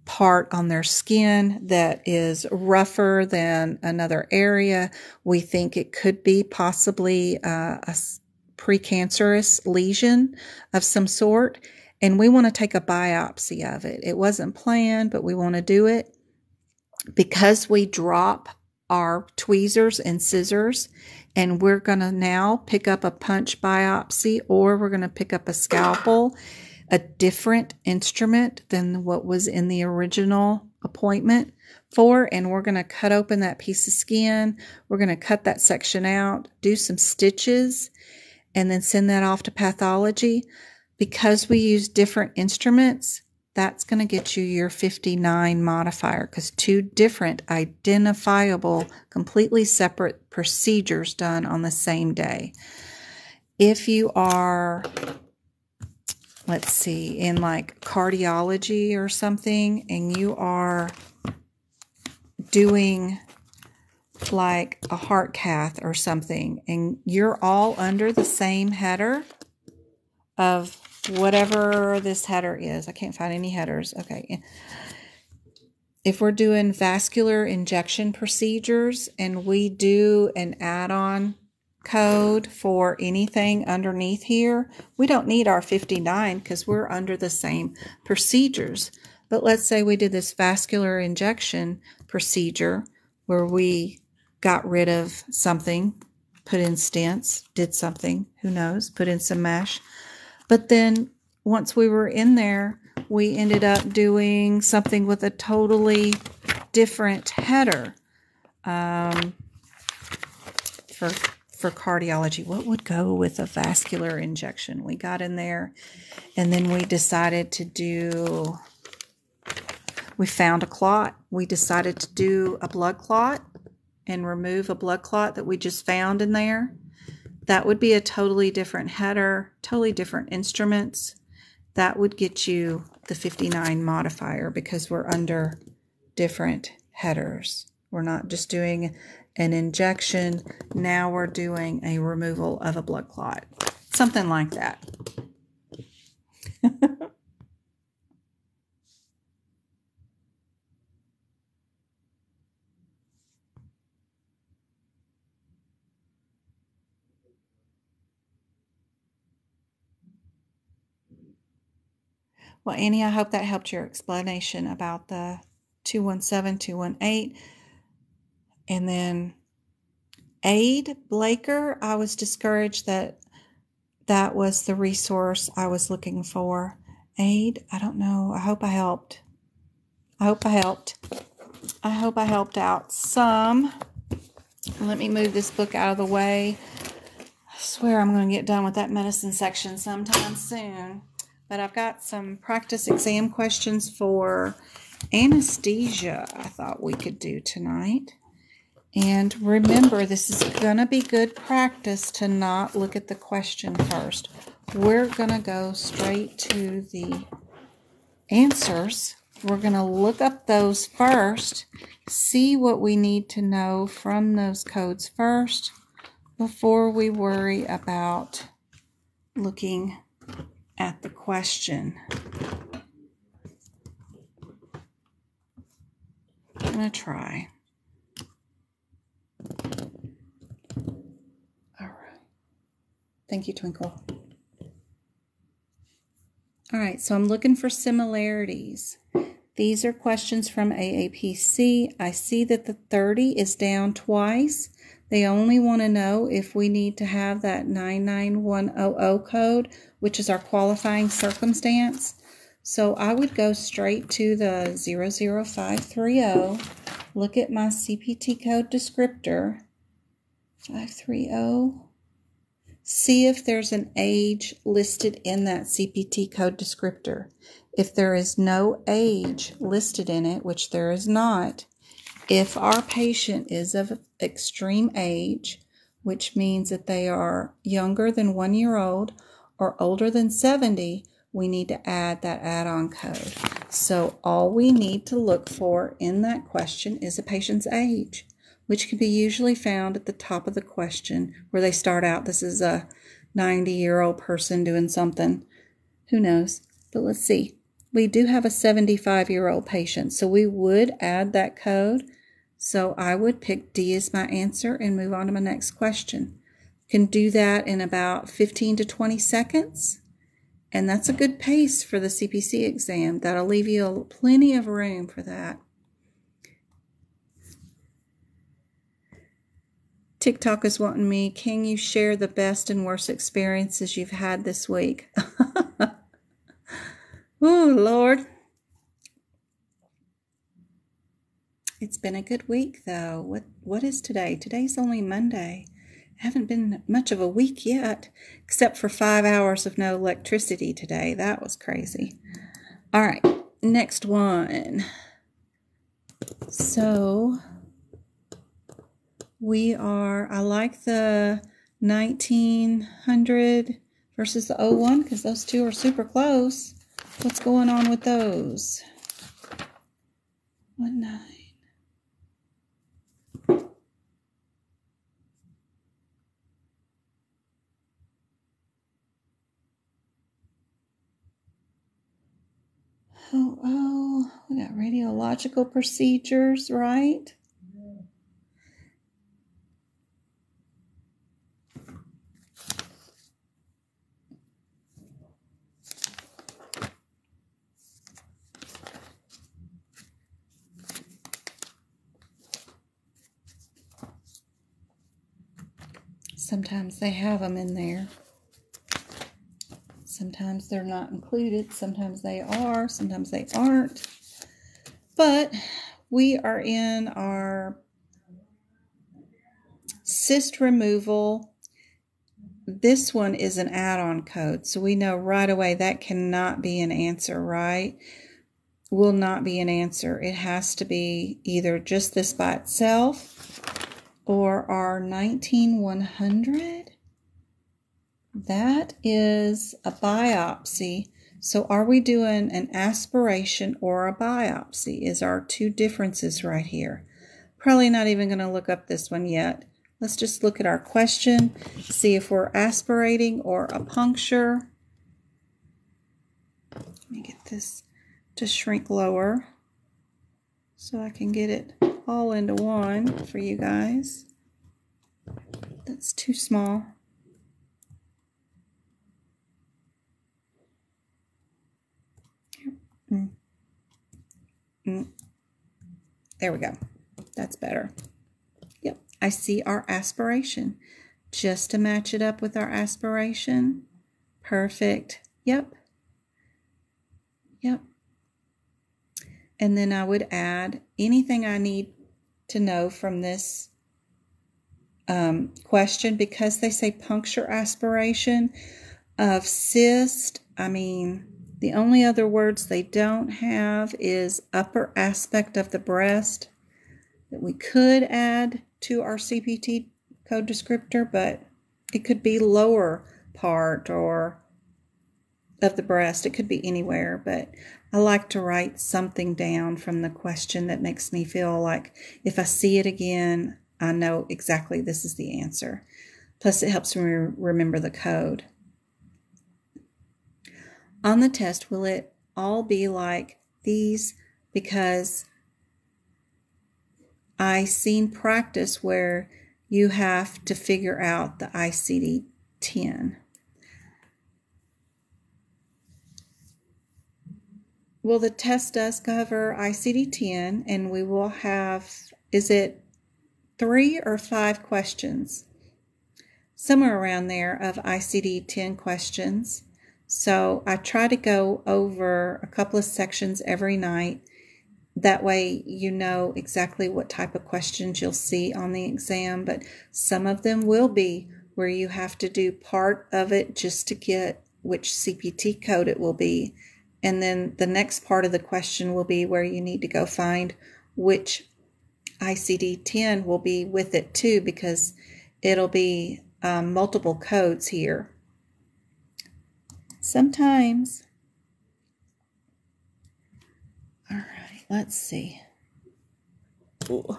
part on their skin that is rougher than another area. We think it could be possibly a precancerous lesion of some sort, and we want to take a biopsy of it. It wasn't planned, but we want to do it. Because we drop our tweezers and scissors, and we're going to now pick up a punch biopsy, or we're going to pick up a scalpel, a different instrument than what was in the original appointment for, and we're going to cut open that piece of skin. We're going to cut that section out, do some stitches, and then send that off to pathology. Because we use different instruments, that's going to get you your 59 modifier, because 2 different identifiable, completely separate procedures done on the same day. If you are, let's see, in like cardiology or something, and you are doing like a heart cath or something, and you're all under the same header of whatever this header is. I can't find any headers. Okay. If we're doing vascular injection procedures and we do an add-on code for anything underneath here, we don't need our 59 because we're under the same procedures. But let's say we did this vascular injection procedure where we got rid of something, put in stents, did something, who knows, put in some mesh. But then once we were in there, we ended up doing something with a totally different header for cardiology. What would go with a vascular injection? We got in there, and then we decided to do, we found a clot. We decided to do a blood clot and remove a blood clot that we just found in there. That would be a totally different header, totally different instruments. That would get you the 59 modifier because we're under different headers. We're not just doing an injection. Now we're doing a removal of a blood clot. Something like that. Well, Annie, I hope that helped your explanation about the 217, 218. And then Aid Blaker, I was discouraged that that was the resource I was looking for. Aid, I don't know. I hope I helped. I hope I helped out some. Let me move this book out of the way. I swear I'm going to get done with that medicine section sometime soon. But I've got some practice exam questions for anesthesia I thought we could do tonight. And remember, this is going to be good practice to not look at the question first. We're going to go straight to the answers. We're going to look up those first, see what we need to know from those codes first before we worry about looking at the question. I'm going to try. All right. Thank you, Twinkle. All right, so I'm looking for similarities. These are questions from AAPC. I see that the 30 is down twice. They only want to know if we need to have that 99100 code, which is our qualifying circumstance. So I would go straight to the 00530, look at my CPT code descriptor, 530. See if there's an age listed in that CPT code descriptor. If there is no age listed in it, which there is not, if our patient is of extreme age, which means that they are younger than 1 year old or older than 70, we need to add that add-on code. So all we need to look for in that question is a patient's age, which can be usually found at the top of the question where they start out. This is a 90-year-old person doing something. Who knows? But let's see. We do have a 75-year-old patient, so we would add that code. So I would pick D as my answer and move on to my next question. Can do that in about 15 to 20 seconds. And that's a good pace for the CPC exam. That'll leave you plenty of room for that. TikTok is wanting me, can you share the best and worst experiences you've had this week? Oh, Lord. It's been a good week, though. What is today? Today's only Monday. Haven't been much of a week yet, except for 5 hours of no electricity today. That was crazy. All right, next one. So I like the 1900 versus the 01 because those two are super close. What's going on with those? 19. Oh, we got radiological procedures, right? Sometimes they have them in there. Sometimes they're not included. Sometimes they are. Sometimes they aren't. But we are in our cyst removal. This one is an add-on code. So we know right away that cannot be an answer, right? Will not be an answer. It has to be either just this by itself or our 19100. That is a biopsy. So are we doing an aspiration or a biopsy is our two differences right here. Probably not even going to look up this one yet. Let's just look at our question, see if we're aspirating or a puncture. Let me get this to shrink lower so I can get it all into one for you guys. That's too small. Mm. There we go. That's better. Yep, I see our aspiration. Just to match it up with our aspiration. Perfect. Yep. Yep. And then I would add anything I need to know from this question, because they say puncture aspiration of cyst. I mean, the only other words they don't have is upper aspect of the breast that we could add to our CPT code descriptor, but it could be lower part or of the breast. It could be anywhere, but I like to write something down from the question that makes me feel like if I see it again, I know exactly this is the answer. Plus, it helps me remember the code. On the test, will it all be like these? Because I seen practice where you have to figure out the ICD-10. Well, the test does cover ICD-10, and we will have, is it 3 or 5 questions? Somewhere around there of ICD-10 questions. So I try to go over a couple of sections every night. That way you know exactly what type of questions you'll see on the exam, but some of them will be where you have to do part of it just to get which CPT code it will be. And then the next part of the question will be where you need to go find which ICD-10 will be with it too, because it'll be multiple codes here. Sometimes. All right, let's see. Ooh.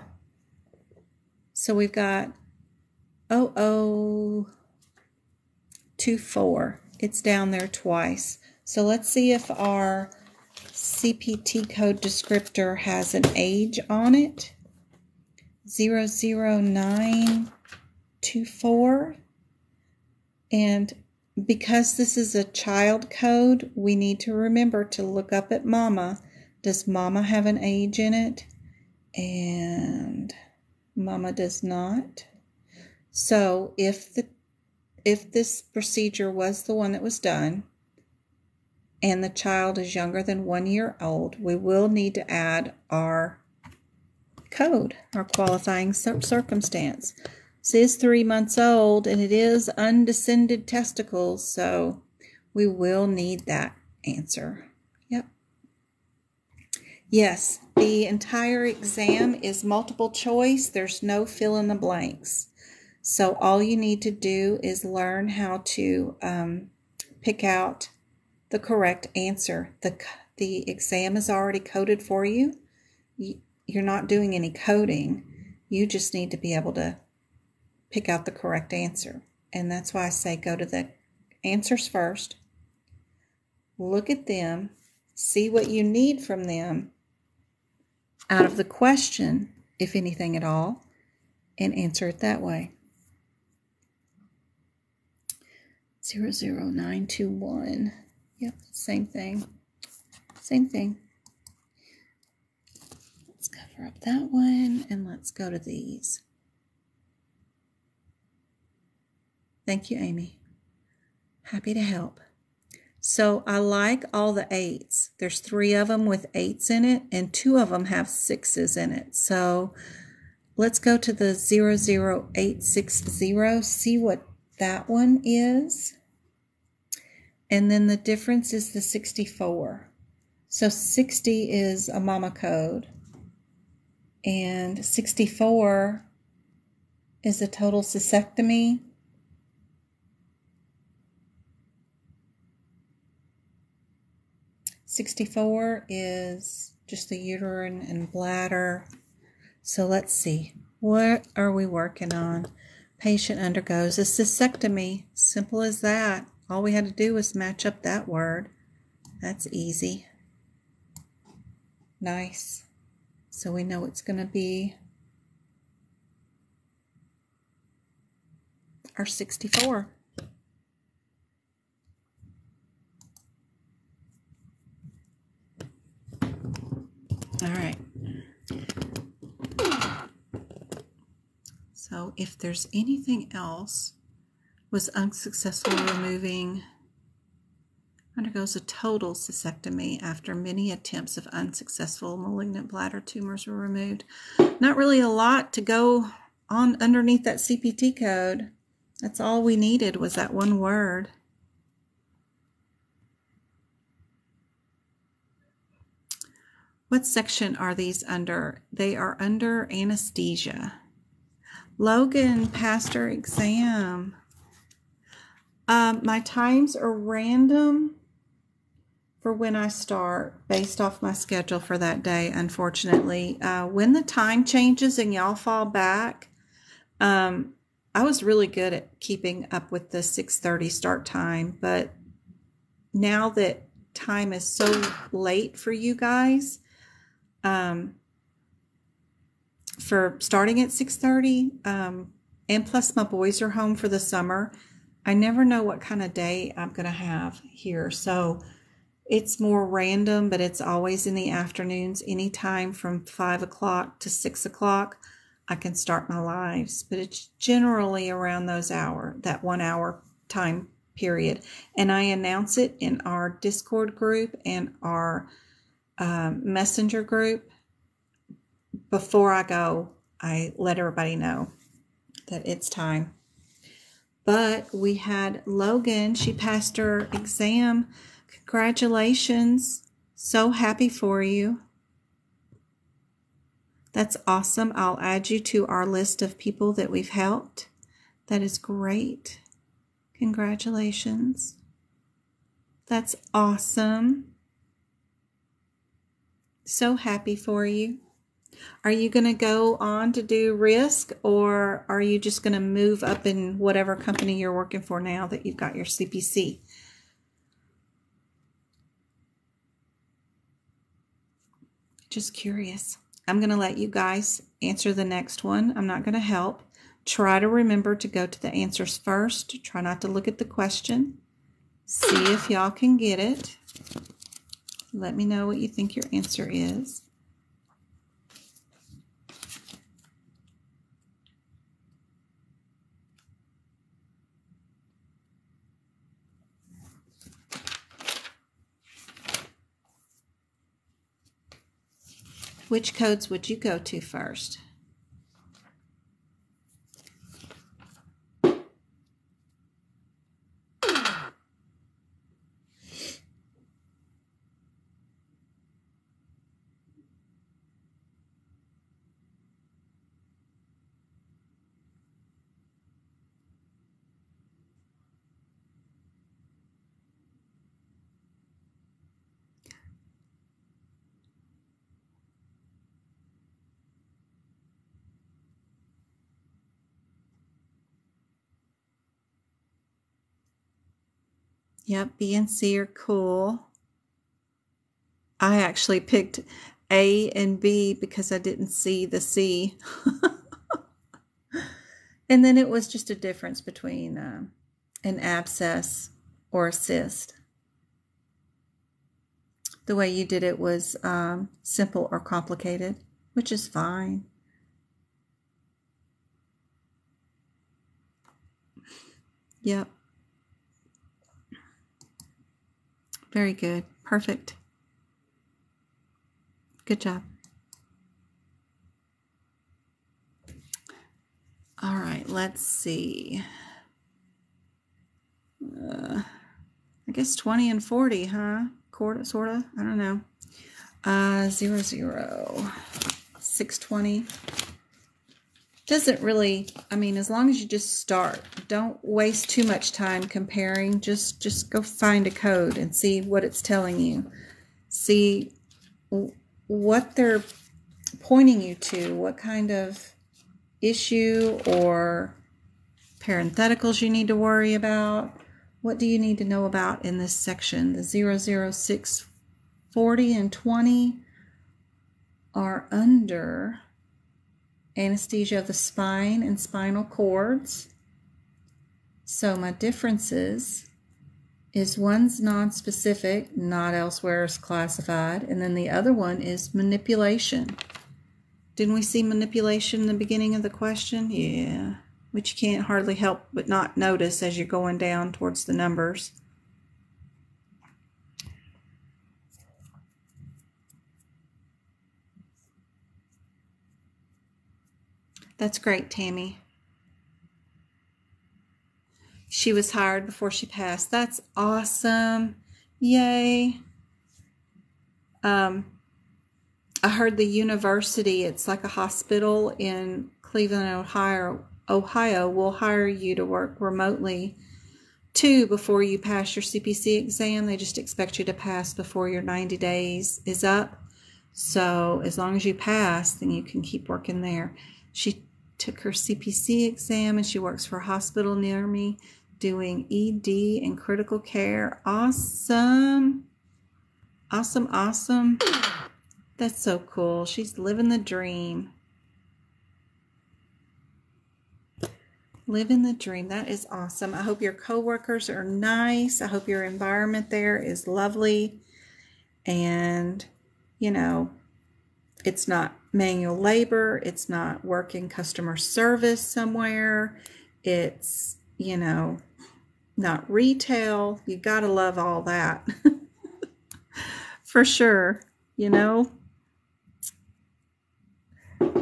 So we've got 0024. It's down there twice. So let's see if our CPT code descriptor has an age on it. 00924. And because this is a child code, we need to remember to look up at Mama. Does Mama have an age in it? And Mama does not. So if this procedure was the one that was done, and the child is younger than 1 year old, we will need to add our code, our qualifying circumstance. This is 3 months old, and it is undescended testicles, so we will need that answer. Yep. Yes, the entire exam is multiple choice. There's no fill in the blanks. So all you need to do is learn how to pick out the correct answer. The exam is already coded for you. You're not doing any coding. You just need to be able to pick out the correct answer. And that's why I say go to the answers first. Look at them. See what you need from them out of the question, if anything at all, and answer it that way. 00921. Yep, same thing. Same thing. Let's cover up that one, and let's go to these. Thank you, Amy. Happy to help. So I like all the 8s. There's 3 of them with 8s in it, and 2 of them have 6s in it. So let's go to the 00860, see what that one is. And then the difference is the 64. So 60 is a mama code, and 64 is a total cystectomy. '64 is just the uterine and bladder. So let's see. What are we working on? Patient undergoes a cystectomy. Simple as that. All we had to do was match up that word. That's easy. Nice. So we know it's going to be our 64. So if there's anything else, was unsuccessful removing, undergoes a total cystectomy after many attempts of unsuccessful malignant bladder tumors were removed. Not really a lot to go on underneath that CPT code. That's all we needed was that one word. What section are these under? They are under anesthesia. Logan passed her exam. My times are random for when I start based off my schedule for that day, unfortunately. When the time changes and y'all fall back, I was really good at keeping up with the 6:30 start time, but now that time is so late for you guys, for starting at 6:30, and plus my boys are home for the summer, I never know what kind of day I'm going to have here. So it's more random, but it's always in the afternoons. Anytime from 5 o'clock to 6 o'clock, I can start my lives. But it's generally around those hours, that 1 hour time period. And I announce it in our Discord group and our Messenger group. Before I go, I let everybody know that it's time. But we had Logan. She passed her exam. Congratulations. So happy for you. That's awesome. I'll add you to our list of people that we've helped. That is great. Congratulations. That's awesome. So happy for you. Are you going to go on to do risk, or are you just going to move up in whatever company you're working for now that you've got your CPC? Just curious. I'm going to let you guys answer the next one. I'm not going to help. Try to remember to go to the answers first. Try not to look at the question. See if y'all can get it. Let me know what you think your answer is. Which codes would you go to first? Yep, B and C are cool. I actually picked A and B because I didn't see the C. And then it was just a difference between an abscess or a cyst. The way you did it was simple or complicated, which is fine. Yep. Very good. Perfect. Good job. All right, let's see. I guess 20 and 40, huh? Sort of? I don't know. 0, 0. 620. Doesn't really, I mean, as long as you just start. Don't waste too much time comparing. Just go find a code and see what it's telling you. See what they're pointing you to, what kind of issue or parentheticals you need to worry about. What do you need to know about in this section? The 0, 0, 6, 40, and 20 are under anesthesia of the spine and spinal cords. So my differences is one's non-specific, not elsewhere is classified, and then the other one is manipulation. Didn't we see manipulation in the beginning of the question? Yeah, which you can't hardly help but not notice as you're going down towards the numbers. That's great, Tammy. She was hired before she passed. That's awesome. Yay. I heard the university, it's like a hospital in Cleveland, Ohio, will hire you to work remotely too before you pass your CPC exam. They just expect you to pass before your 90 days is up. So as long as you pass, then you can keep working there. She took her CPC exam and she works for a hospital near me doing ED and critical care. Awesome. Awesome, awesome. That's so cool. She's living the dream. Living the dream. That is awesome. I hope your coworkers are nice. I hope your environment there is lovely. And, you know, it's not manual labor. It's not working customer service somewhere. It's, you know, not retail. You got to love all that. For sure, you know.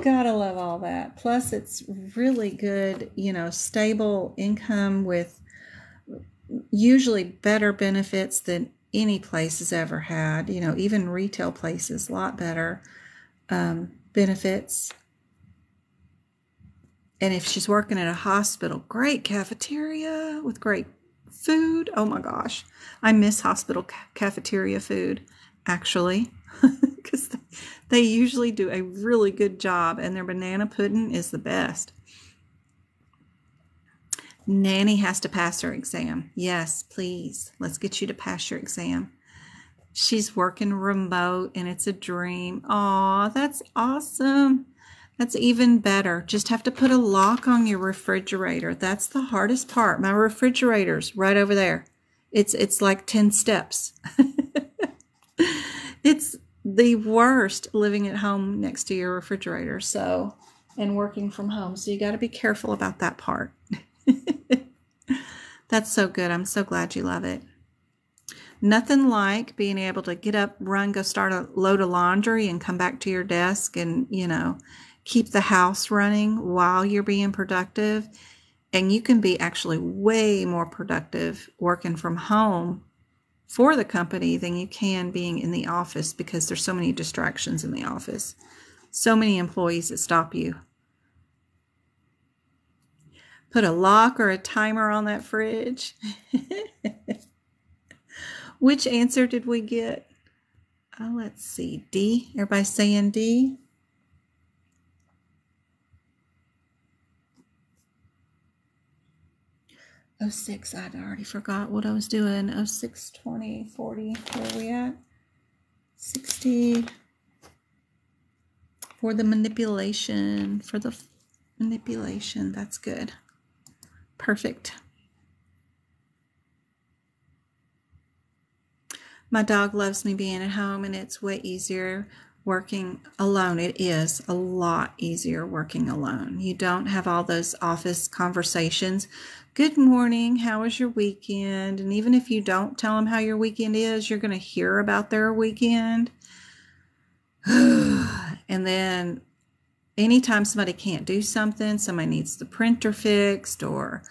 Gotta love all that. Plus, it's really good, you know, stable income with usually better benefits than any place has ever had. You know, even retail places, a lot better benefits. And if she's working at a hospital, great cafeteria with great food. Oh my gosh, I miss hospital cafeteria food, actually, because they usually do a really good job, and their banana pudding is the best. Nanny has to pass her exam. Yes, please. Let's get you to pass your exam. She's working remote, and it's a dream. Aw, that's awesome. That's even better. Just have to put a lock on your refrigerator. That's the hardest part. My refrigerator's right over there. It's like 10 steps. It's the worst living at home next to your refrigerator, so, and working from home. So you got to be careful about that part. That's so good. I'm so glad you love it. Nothing like being able to get up, run, go start a load of laundry and come back to your desk and, you know, keep the house running while you're being productive. And you can be actually way more productive working from home for the company than you can being in the office, because there's so many distractions in the office. So many employees that stop you. Put a lock or a timer on that fridge. Which answer did we get? Oh, let's see. D. Everybody's saying D. Oh, 06, I'd already forgot what I was doing. 06, 20, 40, where are we at? 60. For the manipulation, that's good. Perfect. My dog loves me being at home, and it's way easier working alone. It is a lot easier working alone. You don't have all those office conversations. Good morning, how was your weekend? And even if you don't tell them how your weekend is, you're going to hear about their weekend. And then anytime somebody can't do something, somebody needs the printer fixed, or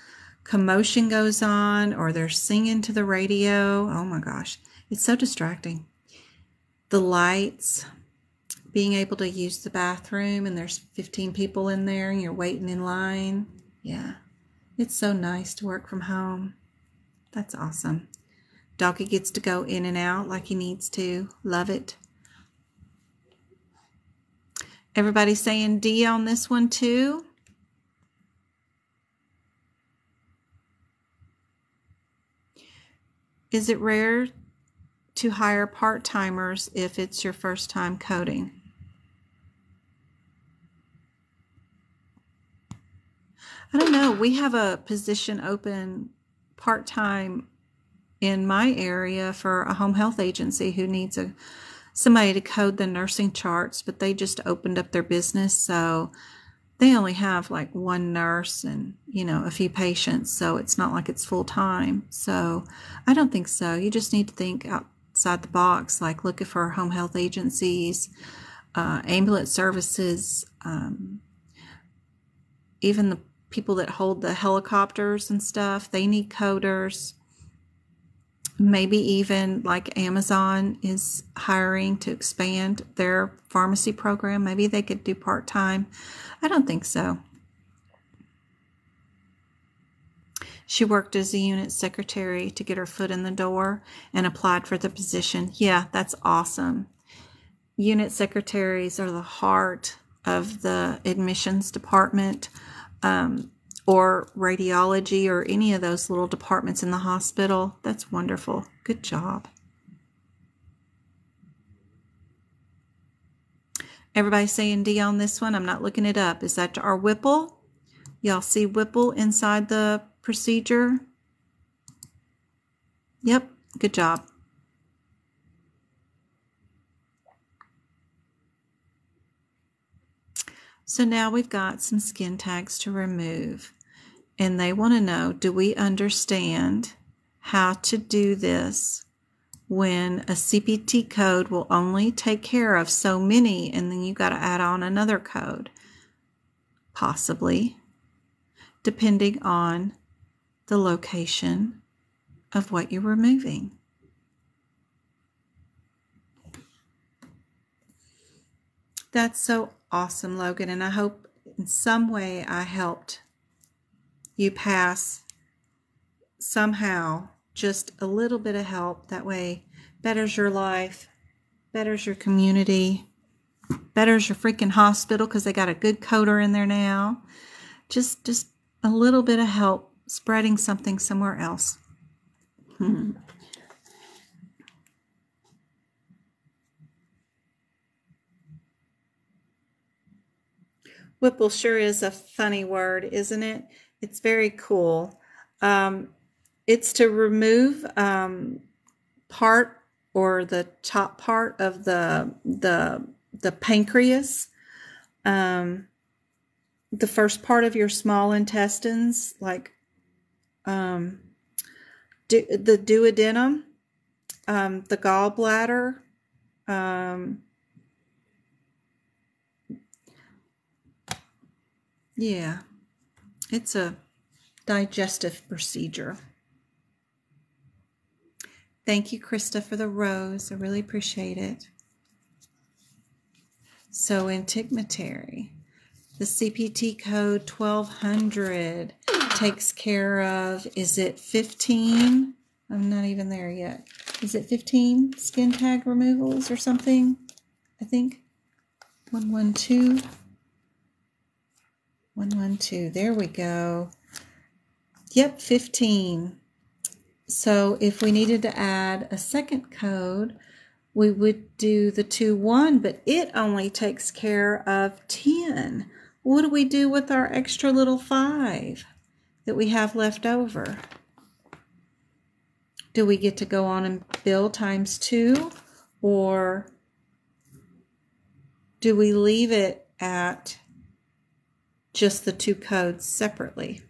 commotion goes on, or they're singing to the radio. Oh my gosh, it's so distracting. The lights, being able to use the bathroom, and there's 15 people in there and you're waiting in line. Yeah. It's so nice to work from home. That's awesome. Doggy gets to go in and out like he needs to. Love it. Everybody saying D on this one too? Is it rare to hire part-timers if it's your first time coding? I don't know. We have a position open part-time in my area for a home health agency who needs a somebody to code the nursing charts, but they just opened up their business, so they only have like one nurse and, a few patients, so it's not like it's full time. So I don't think so. You just need to think outside the box, like looking for home health agencies, ambulance services, even the people that hold the helicopters and stuff, they need coders. Maybe even like Amazon is hiring to expand their pharmacy program. Maybe they could do part-time. I don't think so. She worked as a unit secretary to get her foot in the door and applied for the position. Yeah, that's awesome. Unit secretaries are the heart of the admissions department, or radiology, or any of those little departments in the hospital. That's wonderful. Good job. Everybody saying D on this one. I'm not looking it up. Is that our Whipple? Y'all see Whipple inside the procedure? Yep. Good job. So now we've got some skin tags to remove. And they want to know, do we understand how to do this when a CPT code will only take care of so many and then you got to add on another code? Possibly, depending on the location of what you're removing. That's so awesome, Logan, and I hope in some way I helped you pass somehow, just a little bit of help. That way betters your life, betters your community, betters your freaking hospital because they got a good coder in there now. Just a little bit of help spreading something somewhere else. Whipple sure is a funny word, isn't it? It's very cool. It's to remove part or the top part of the pancreas, the first part of your small intestines, like the duodenum, the gallbladder, yeah, it's a digestive procedure. Thank you, Krista, for the rose. I really appreciate it. So in Tigmatary, the CPT code 1200 takes care of, is it 15? I'm not even there yet. Is it 15 skin tag removals or something? I think 112. 112. There we go. Yep, 15. So if we needed to add a second code, we would do the 21, but it only takes care of 10. What do we do with our extra little 5 that we have left over? Do we get to go on and bill times 2, or do we leave it at just the 2 codes separately,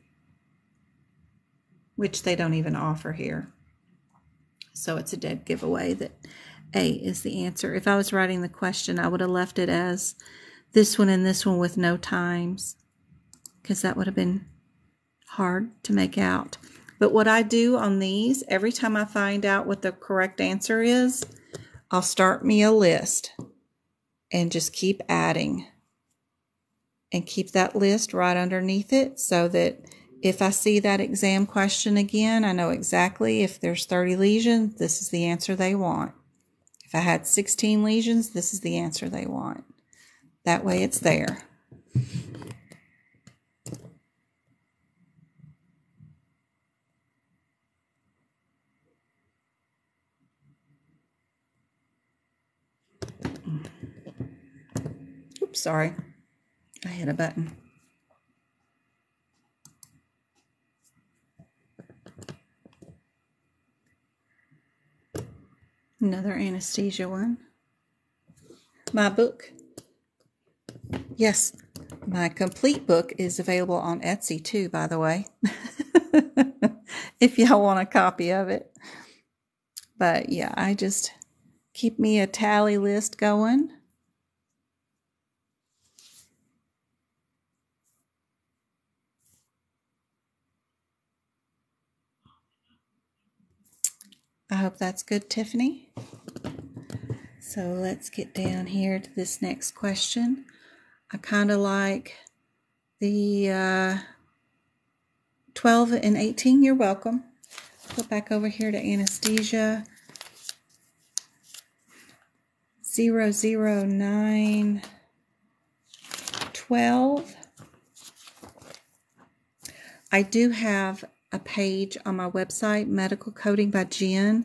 which they don't even offer here? So it's a dead giveaway that A is the answer. If I was writing the question, I would have left it as this one and this one with no times, because that would have been hard to make out. But what I do on these, every time I find out what the correct answer is, I'll start me a list and just keep adding and keep that list right underneath it, so that if I see that exam question again, I know exactly if there's 30 lesions, this is the answer they want. If I had 16 lesions, this is the answer they want. That way it's there. Oops, sorry. I hit a button. Another anesthesia one. my book. Yes, my complete book is available on Etsy too, by the way, if y'all want a copy of it. But yeah, I just keep me a tally list going. I hope that's good, Tiffany. So let's get down here to this next question. I kind of like the 12 and 18. You're welcome. Go back over here to Anesthesia. 00912. I do have a page on my website, Medical Coding by Jen.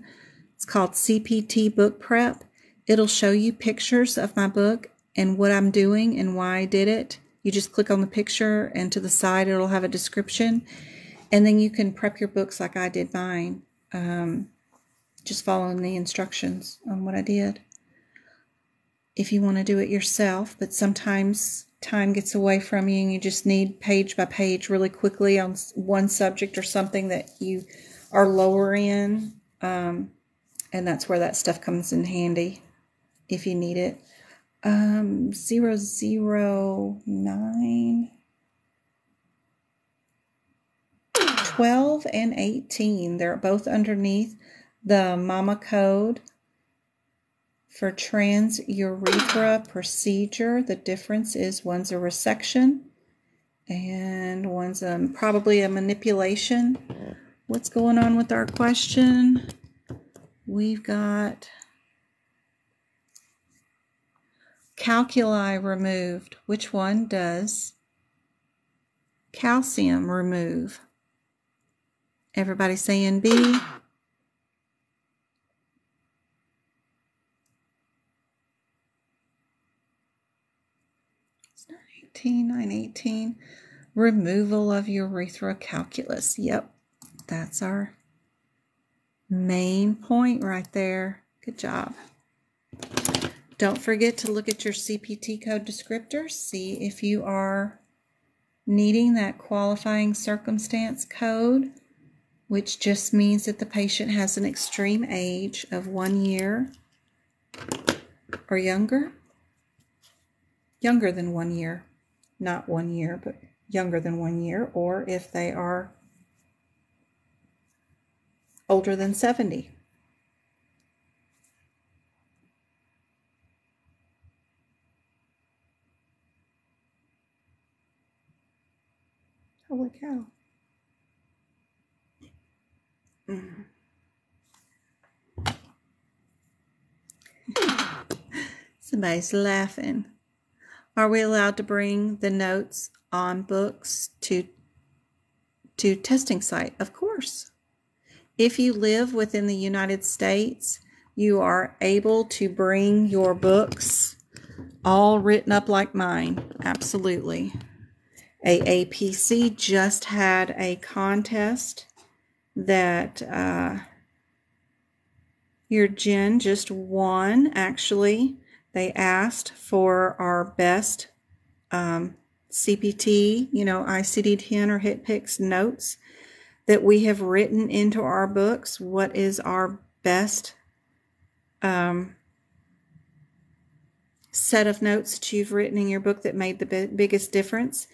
It's called CPT Book Prep. It'll show you pictures of my book and what I'm doing and why I did it. You just click on the picture, and to the side it'll have a description. And then you can prep your books like I did mine, just following the instructions on what I did. If you want to do it yourself, but sometimes time gets away from you and you just need page by page really quickly on one subject or something that you are lower in, and that's where that stuff comes in handy if you need it. 009 12 and 18. They're both underneath the MAMA code for transurethra procedure. The difference is one's a resection and one's probably a manipulation. What's going on with our question? We've got calculi removed. Which one does calcium remove? Everybody saying B. It's 918. Removal of urethra calculus. Yep, that's our main point right there. Good job. Don't forget to look at your CPT code descriptors. See if you are needing that qualifying circumstance code, which just means that the patient has an extreme age of 1 year or younger. Younger than 1 year. Not 1 year, but younger than 1 year. Or if they are older than 70. Holy cow. Somebody's laughing. Are we allowed to bring the notes on books to testing site? Of course. If you live within the United States, you are able to bring your books all written up like mine. Absolutely. AAPC just had a contest that your Jen just won, actually. They asked for our best CPT, ICD10 or HitPix notes that we have written into our books. What is our best set of notes that you've written in your book that made the biggest difference?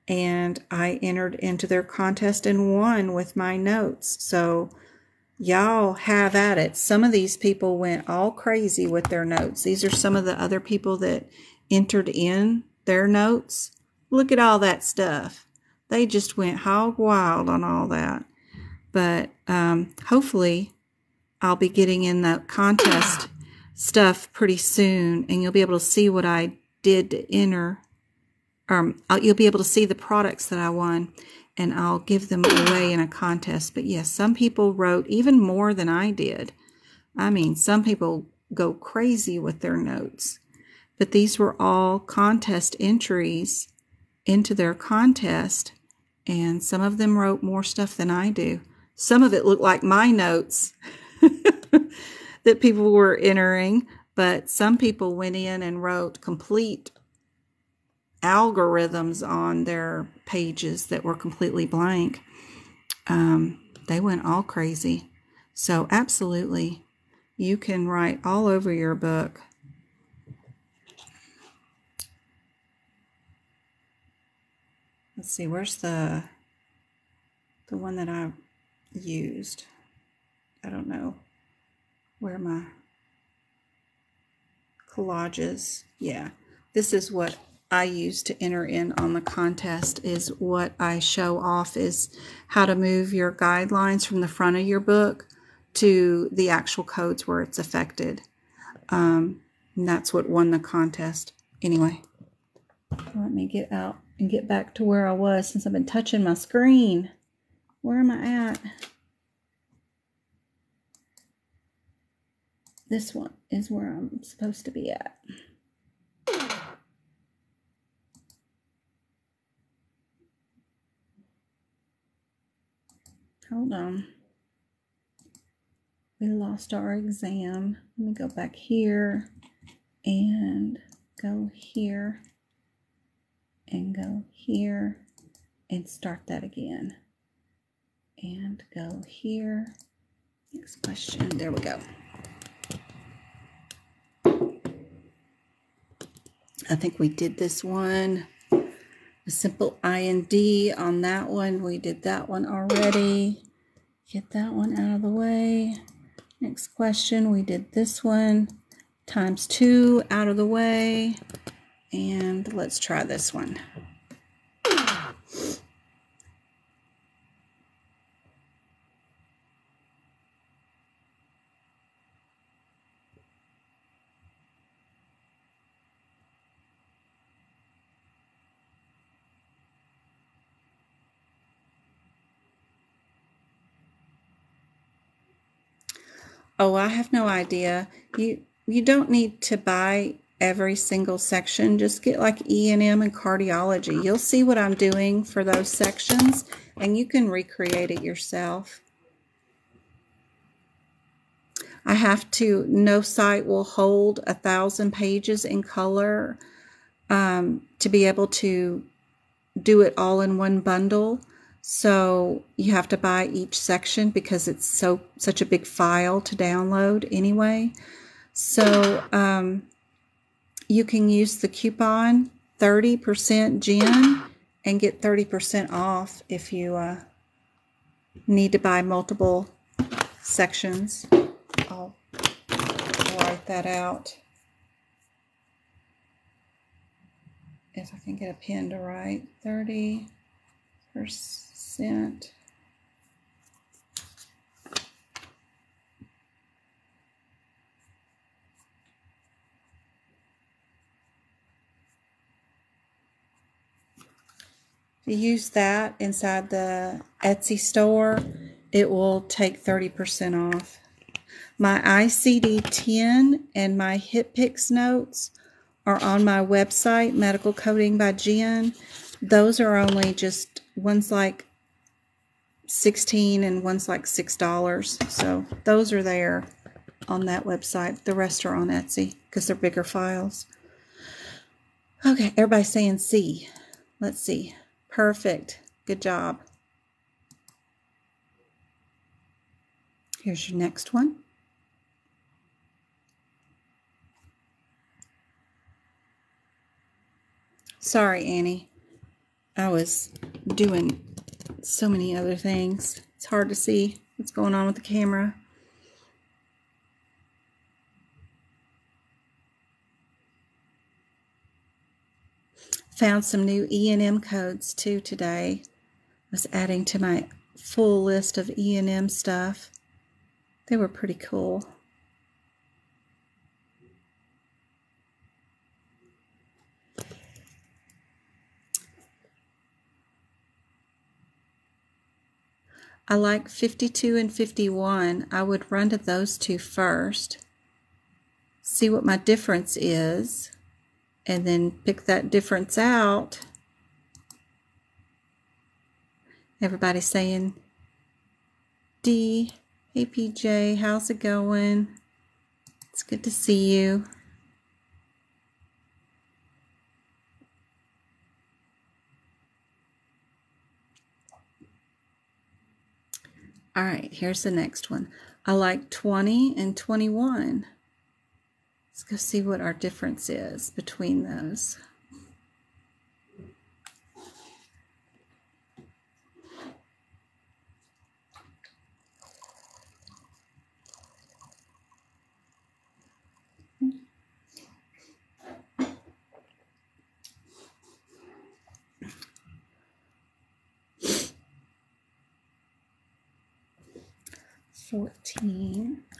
And I entered into their contest and won with my notes. So y'all have at it. Some of these people went all crazy with their notes. These are some of the other people that entered in their notes. Look at all that stuff. They just went hog wild on all that. But hopefully I'll be getting in that contest stuff pretty soon, and you'll be able to see what I did to enter. You'll be able to see the products that I won, and I'll give them away in a contest. But yes, some people wrote even more than I did. I mean, some people go crazy with their notes. But these were all contest entries into their contest, and some of them wrote more stuff than I do. Some of it looked like my notes that people were entering. but some people went in and wrote complete algorithms on their pages that were completely blank. They went all crazy. So absolutely, you can write all over your book. Let's see, where's the one that I used? I don't know where my collages. Yeah, this is what I use to enter in on the contest. Is what I show off is how to move your guidelines from the front of your book to the actual codes where it's affected. And that's what won the contest. Anyway, let me get out and get back to where I was since I've been touching my screen. Where am I at? This one is where I'm supposed to be at. Hold on. We lost our exam. Let me go back here and go here and go here and start that again. And go here. Next question. There we go. I think we did this one. A simple IND on that one. We did that one already. Get that one out of the way. Next question. We did this one. Times 2 out of the way. And let's try this one. Oh, I have no idea. You don't need to buy every single section. Just get like E&M and cardiology. You'll see what I'm doing for those sections, and you can recreate it yourself. I have to, no site will hold 1,000 pages in color to be able to do it all in one bundle. So you have to buy each section because it's such a big file to download anyway. So you can use the coupon 30% Jen and get 30% off if you need to buy multiple sections. I'll write that out if I can get a pen to write. 30%. If you use that inside the Etsy store, it will take 30% off. My ICD10 and my HipPix notes are on my website, Medical Coding by Jen. Those are only just, one's like $16 and one's like $6. So those are there on that website. The rest are on Etsy because they're bigger files. Okay, everybody's saying C. Let's see. Perfect. Good job. Here's your next one. Sorry, Annie. I was doing so many other things. It's hard to see what's going on with the camera. Found some new E&M codes too today. I was adding to my full list of E&M stuff. They were pretty cool. I like 52 and 51. I would run to those two first, see what my difference is, and then pick that difference out. Everybody saying D. Hey PJ, how's it going? It's good to see you. All right, here's the next one. I like 20 and 21. Let's go see what our difference is between those.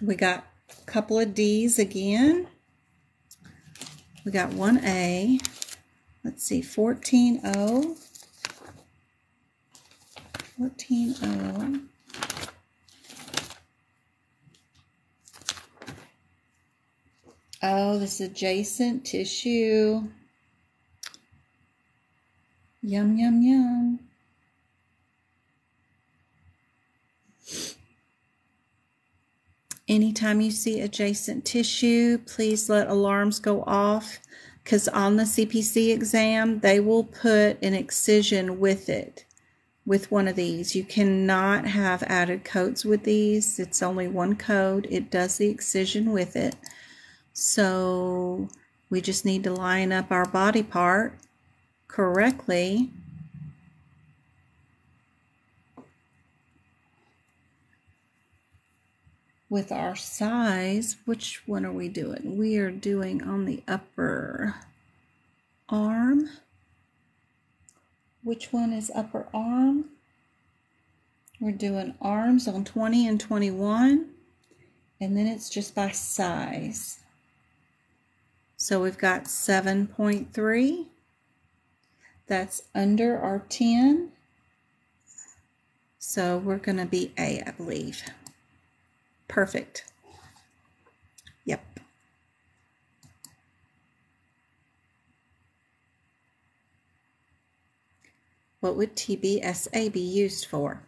We got a couple of D's again. We got one A. Let's see, 14O. 14O. Oh, this adjacent tissue. Yum, yum, yum. Anytime you see adjacent tissue, please let alarms go off, because on the CPC exam, they will put an excision with it, with one of these. You cannot have added codes with these. It's only one code. It does the excision with it. So we just need to line up our body part correctly. With our size. Which one are we doing? We are doing on the upper arm. Which one is upper arm? We're doing arms on 20 and 21, and then it's just by size. So we've got 7.3. That's under our 10. So we're going to be A, I believe. Perfect. Yep. What would TBSA be used for?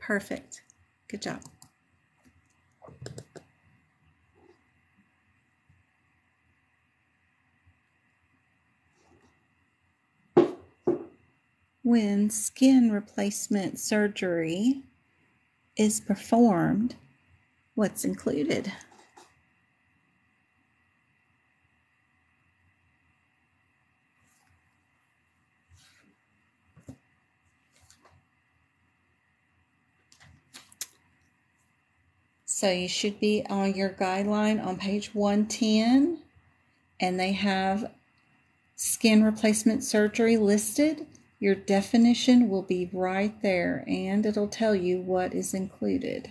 Perfect. Good job. When skin replacement surgery is performed, what's included? So you should be on your guideline on page 110, and they have skin replacement surgery listed. Your definition will be right there, and it'll tell you what is included.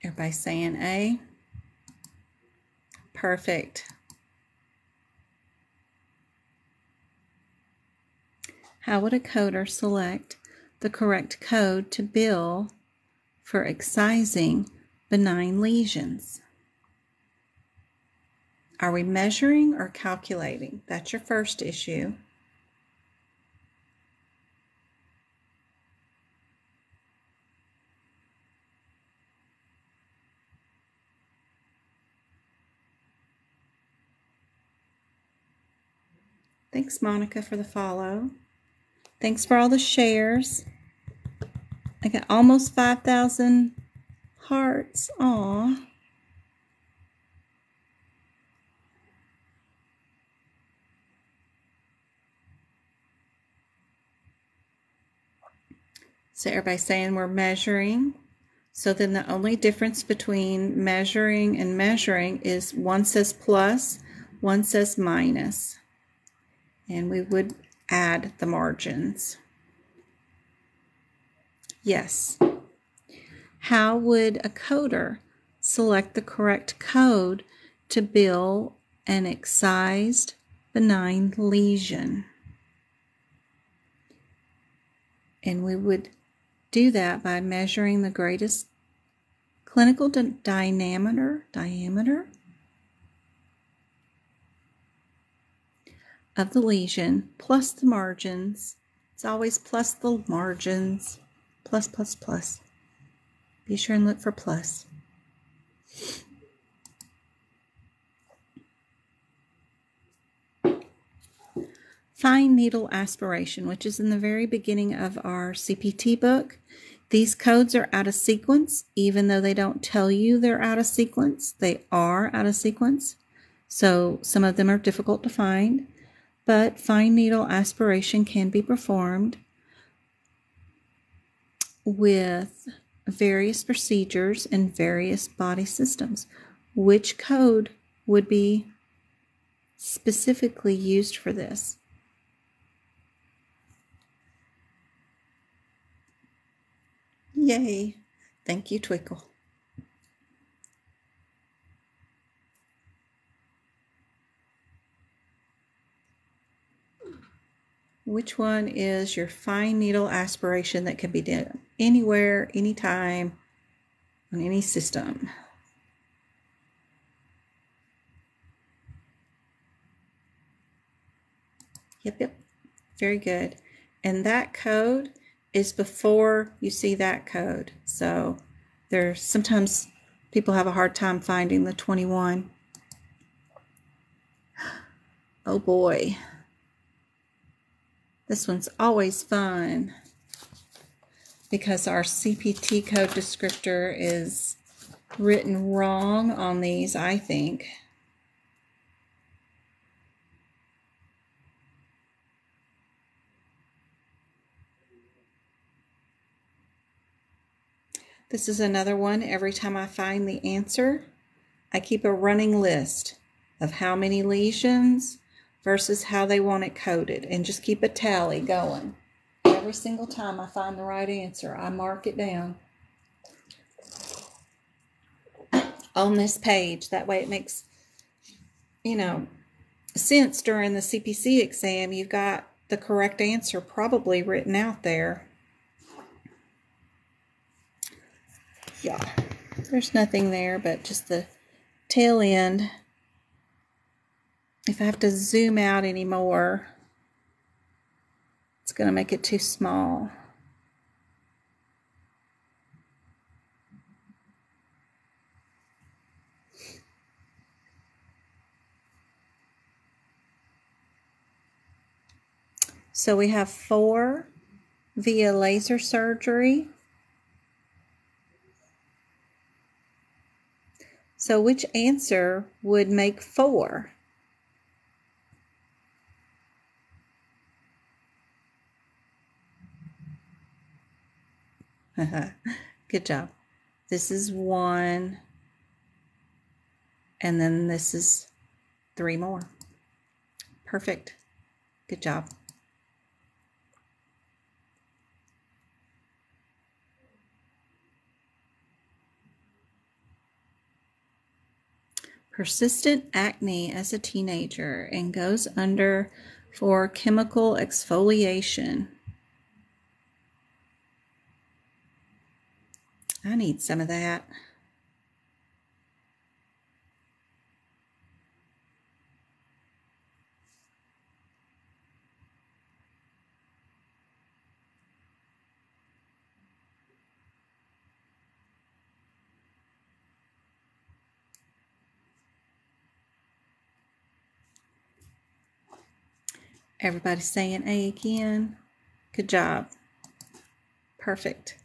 Everybody saying A? Perfect. How would a coder select the correct code to bill for excising benign lesions? Are we measuring or calculating? That's your first issue. Thanks, Monica, for the follow. Thanks for all the shares. I got almost 5,000 hearts. Aw. So everybody's saying we're measuring. So then the only difference between measuring and measuring is one says plus, one says minus. And we would add the margins. Yes. How would a coder select the correct code to bill an excised benign lesion? And we would do that by measuring the greatest clinical diameter of the lesion plus the margins. It's always plus the margins. Plus, plus, plus. Be sure and look for plus. Fine needle aspiration, which is in the very beginning of our CPT book. These codes are out of sequence, even though they don't tell you they're out of sequence. They are out of sequence. So some of them are difficult to find, but fine needle aspiration can be performed with various procedures and various body systems. Which code would be specifically used for this? Yay! Thank you, Twinkle. Which one is your fine needle aspiration that can be done anywhere, anytime, on any system? Yep. Very good. And that code is before you see that code. So there's sometimes people have a hard time finding the 21. Oh boy. This one's always fun because our CPT code descriptor is written wrong on these, I think. This is another one. Every time I find the answer, I keep a running list of how many lesions versus how they want it coded, and just keep a tally going. Every single time I find the right answer, I mark it down on this page. That way it makes, sense during the CPC exam. You've got the correct answer probably written out there. Yeah, there's nothing there but just the tail end. If I have to zoom out anymore, it's going to make it too small. So we have 4 via laser surgery. So which answer would make 4? Good job. This is 1, and then this is 3 more. Perfect. Good job. Persistent acne as a teenager and goes under for chemical exfoliation. I need some of that. Everybody's saying A again. Good job. Perfect.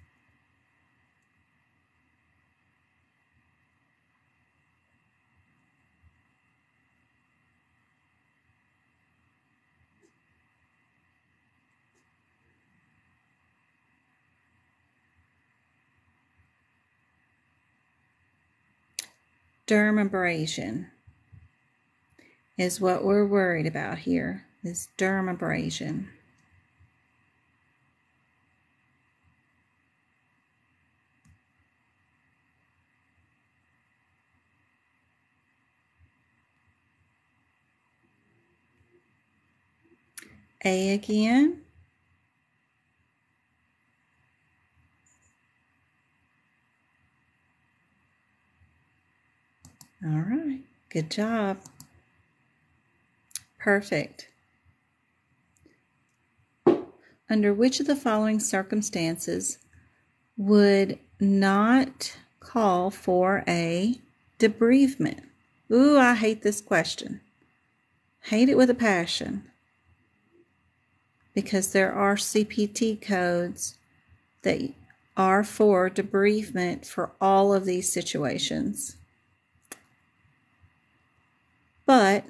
Dermabrasion is what we're worried about here, is dermabrasion. A again. All right, good job. Perfect. Under which of the following circumstances would not call for a debridement? Ooh, I hate this question. Hate it with a passion. Because there are CPT codes that are for debridement for all of these situations. But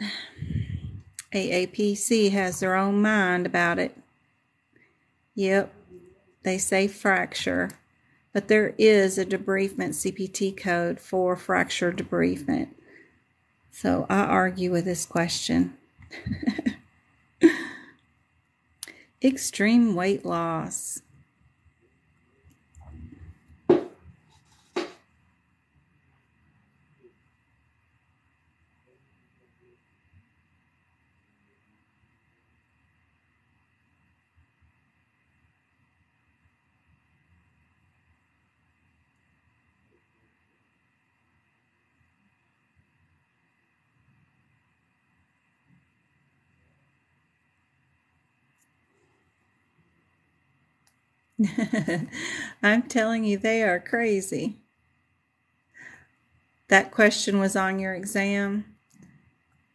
aapc has their own mind about it. Yep, they say fracture, but there is a debridement CPT code for fracture debridement. So I argue with this question. Extreme weight loss. I'm telling you, they are crazy. That question was on your exam.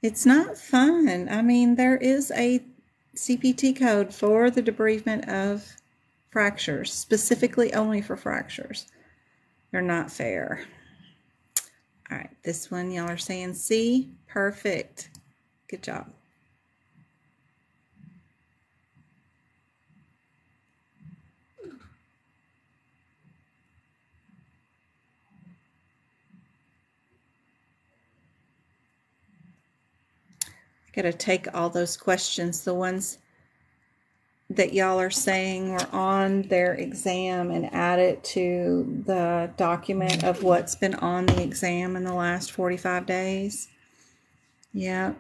It's not fun. I mean, there is a CPT code for the debridement of fractures, specifically only for fractures. They're not fair. All right, this one, y'all are saying C. Perfect. Good job. Got to take all those questions, the ones that y'all are saying were on their exam, and add it to the document of what's been on the exam in the last 45 days. Yep.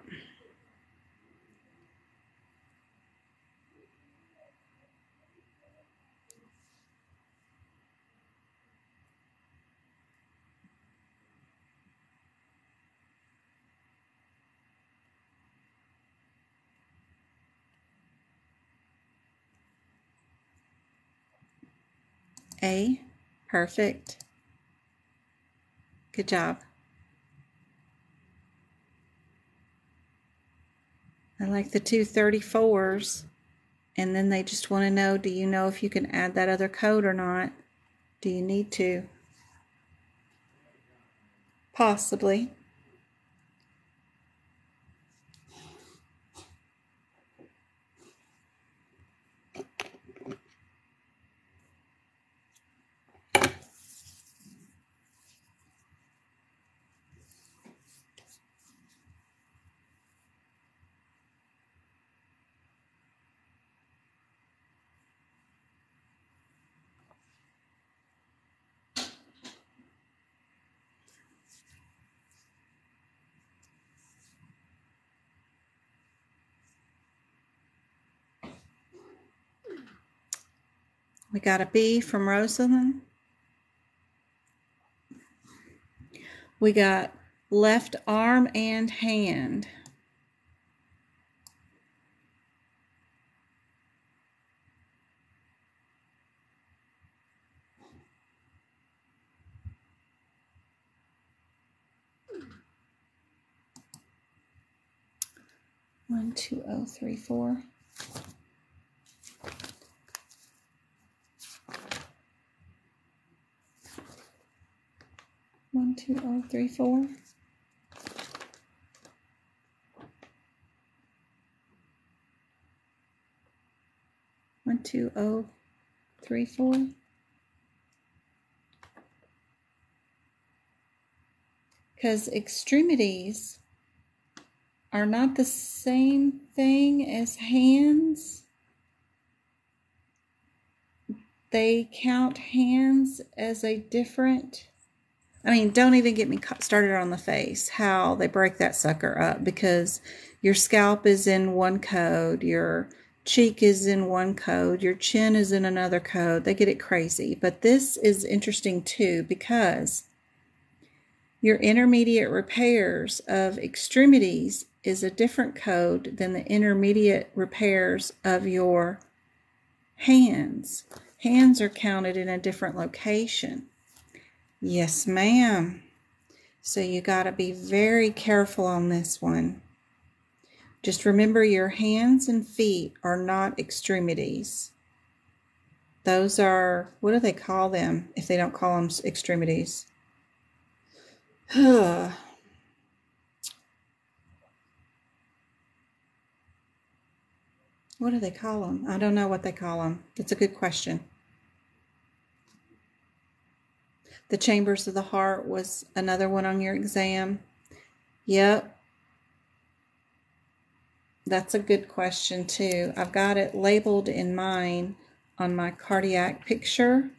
A. Perfect. Good job. I like the 234s. And then they just want to know, do you know if you can add that other code or not? Do you need to? Possibly. We got a B from Rosalind. We got left arm and hand. One, 2, 0, 3, 4. One, 2, 0, 3, 4. One, 2, 0, 3, 4. because extremities are not the same thing as hands. They count hands as a different, don't even get me started on the face, how they break that sucker up, because your scalp is in one code, your cheek is in one code, your chin is in another code. They get it crazy. But this is interesting too, because your intermediate repairs of extremities is a different code than the intermediate repairs of your hands. Hands are counted in a different location. Yes, ma'am. So you got to be very careful on this one. Just remember, your hands and feet are not extremities. Those are, what do they call them if they don't call them extremities? What do they call them? I don't know what they call them. That's a good question. The chambers of the heart was another one on your exam. Yep. That's a good question too. I've got it labeled in mine on my cardiac picture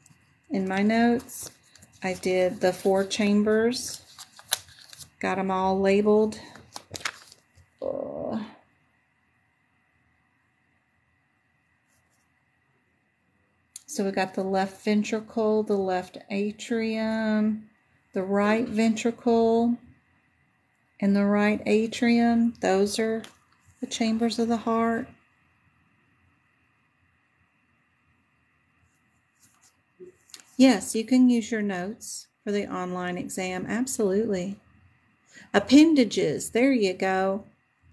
in my notes. I did the 4 chambers. Got them all labeled. So we got the left ventricle, the left atrium, the right ventricle, and the right atrium. Those are the chambers of the heart. Yes, you can use your notes for the online exam. Absolutely. Appendages. There you go.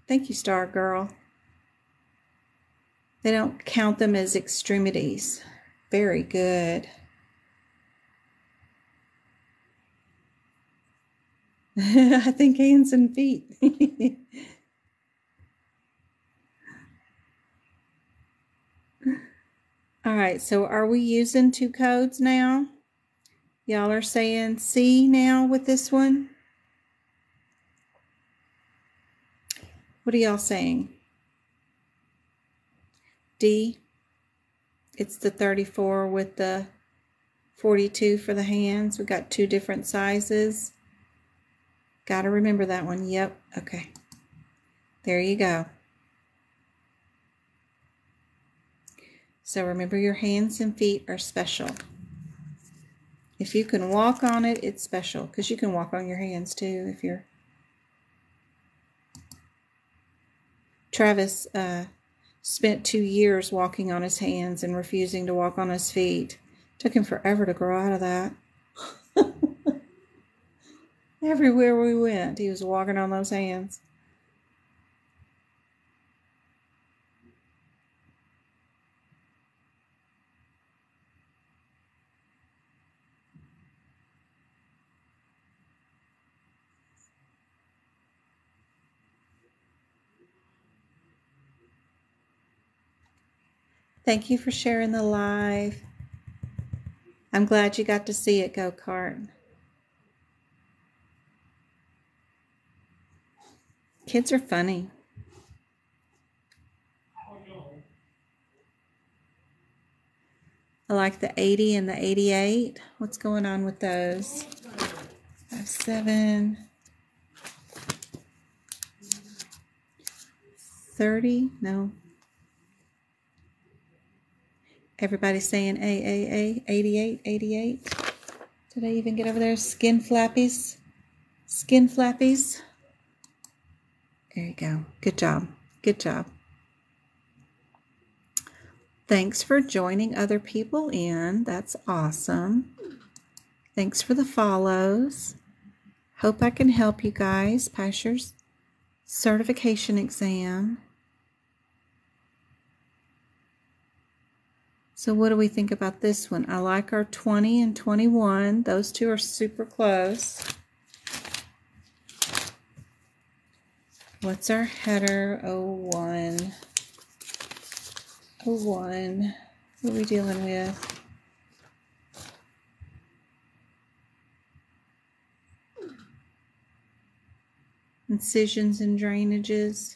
Thank you, Star Girl. They don't count them as extremities. Very good. I think hands and feet. All right, so are we using 2 codes now? Y'all are saying C now with this one? What are y'all saying? D? It's the 34 with the 42 for the hands. We got 2 different sizes. Got to remember that one. Yep. Okay. There you go. So remember, your hands and feet are special. If you can walk on it, it's special, because you can walk on your hands too if you're... Travis spent 2 years walking on his hands and refusing to walk on his feet. Took him forever to grow out of that. Everywhere we went, he was walking on those hands. Thank you for sharing the live. I'm glad you got to see it, go-kart. Kids are funny. I like the 80 and the 88. What's going on with those? 57. 30? No. Everybody's saying AAA, 88, 88. Did I even get over there? Skin flappies. Skin flappies. There you go. Good job. Good job. Thanks for joining other people in. That's awesome. Thanks for the follows. Hope I can help you guys pass your certification exam. So what do we think about this one? I like our 20 and 21. Those 2 are super close. What's our header? 01. 01. What are we dealing with? incisions and drainages.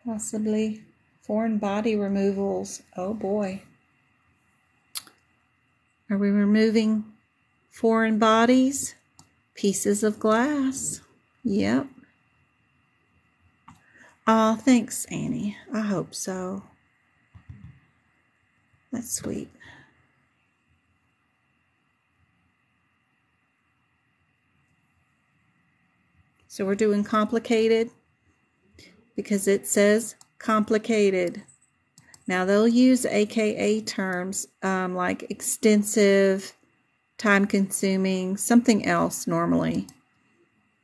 Possibly foreign body removals. Oh boy. Are we removing foreign bodies? Pieces of glass. Yep. Oh, thanks, Annie. I hope so. That's sweet. So we're doing complicated because it says complicated. Now they'll use AKA terms like extensive, time-consuming, something else normally.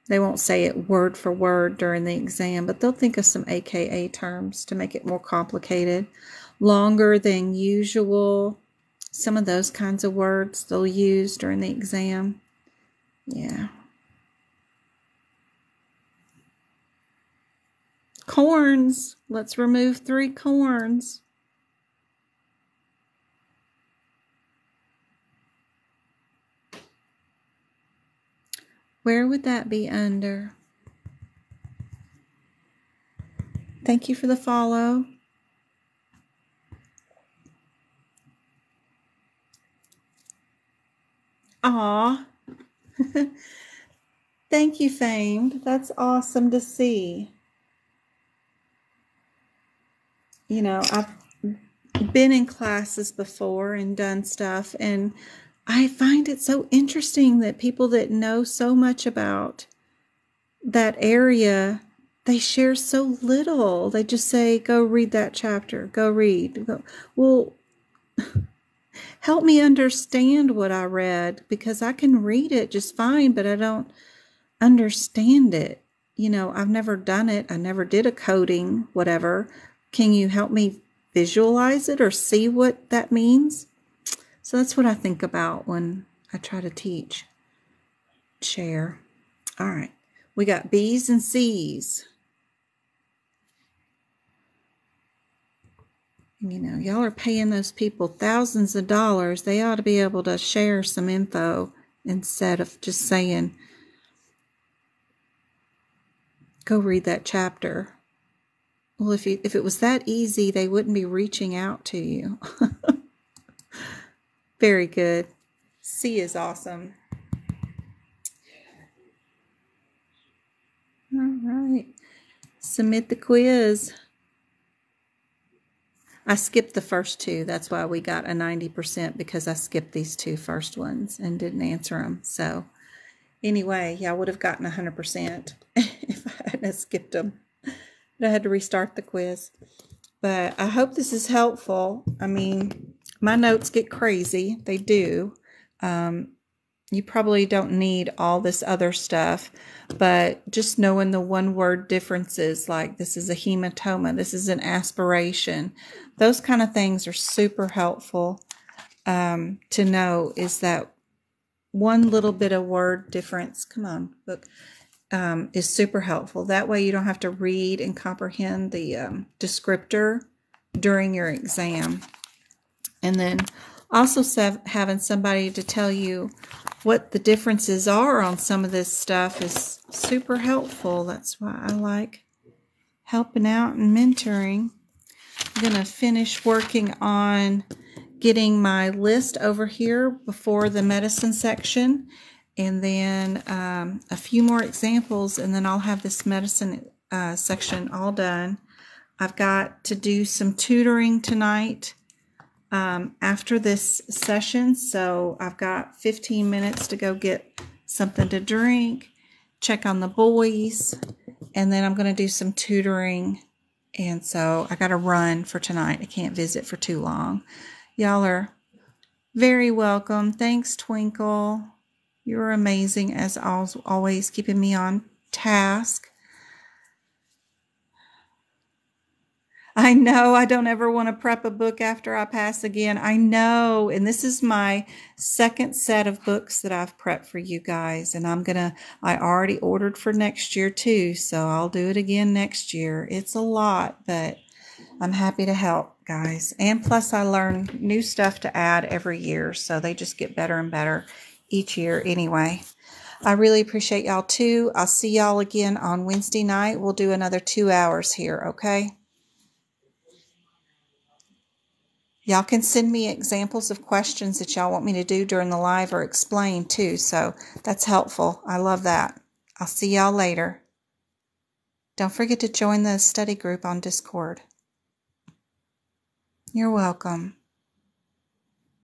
They won't say it word for word during the exam, but they'll think of some AKA terms to make it more complicated. Longer than usual. Some of those kinds of words they'll use during the exam. Yeah. Corns. Let's remove 3 corns. Where would that be under? Thank you for the follow. Aw. Thank you, Famed. That's awesome to see. You know, I've been in classes before and done stuff, and I find it so interesting that people that know so much about that area, they share so little. They just say, go read that chapter, go read. Well, help me understand what I read, because I can read it just fine, but I don't understand it. You know, I've never done it. I never did a coding, whatever. Can you help me visualize it or see what that means? So that's what I think about when I try to teach. Share. All right. We got B's and C's. You know, y'all are paying those people thousands of dollars. They ought to be able to share some info instead of just saying, go read that chapter. Well, if it was that easy, they wouldn't be reaching out to you. Very good. C is awesome. All right. Submit the quiz. I skipped the first 2. That's why we got a 90%, because I skipped these 2 first ones and didn't answer them. So anyway, yeah, I would have gotten 100% if I hadn't skipped them. But I had to restart the quiz. But I hope this is helpful. I mean, my notes get crazy. They do. You probably don't need all this other stuff, but just knowing the one-word differences, like this is a hematoma, this is an aspiration, those kind of things are super helpful to know. Is that one little bit of word difference, come on, look, is super helpful. That way you don't have to read and comprehend the descriptor during your exam. And then also having somebody to tell you what the differences are on some of this stuff is super helpful. That's why I like helping out and mentoring. I'm going to finish working on getting my list over here before the medicine section, and then a few more examples, and then I'll have this medicine section all done. I've got to do some tutoring tonight after this session, so I've got 15 minutes to go get something to drink, check on the boys, and then I'm going to do some tutoring. And so I got to run for tonight. I can't visit for too long. Y'all are very welcome. Thanks, Twinkle. You're amazing as always, keeping me on task. I know I don't ever want to prep a book after I pass again. I know. And this is my second set of books that I've prepped for you guys. And I already ordered for next year too. So I'll do it again next year. It's a lot, but I'm happy to help, guys. And plus I learn new stuff to add every year. So they just get better and better each year anyway. I really appreciate y'all too. I'll see y'all again on Wednesday night. We'll do another 2 hours here, okay? Y'all can send me examples of questions that y'all want me to do during the live or explain too, so that's helpful. I love that. I'll see y'all later. Don't forget to join the study group on Discord. You're welcome.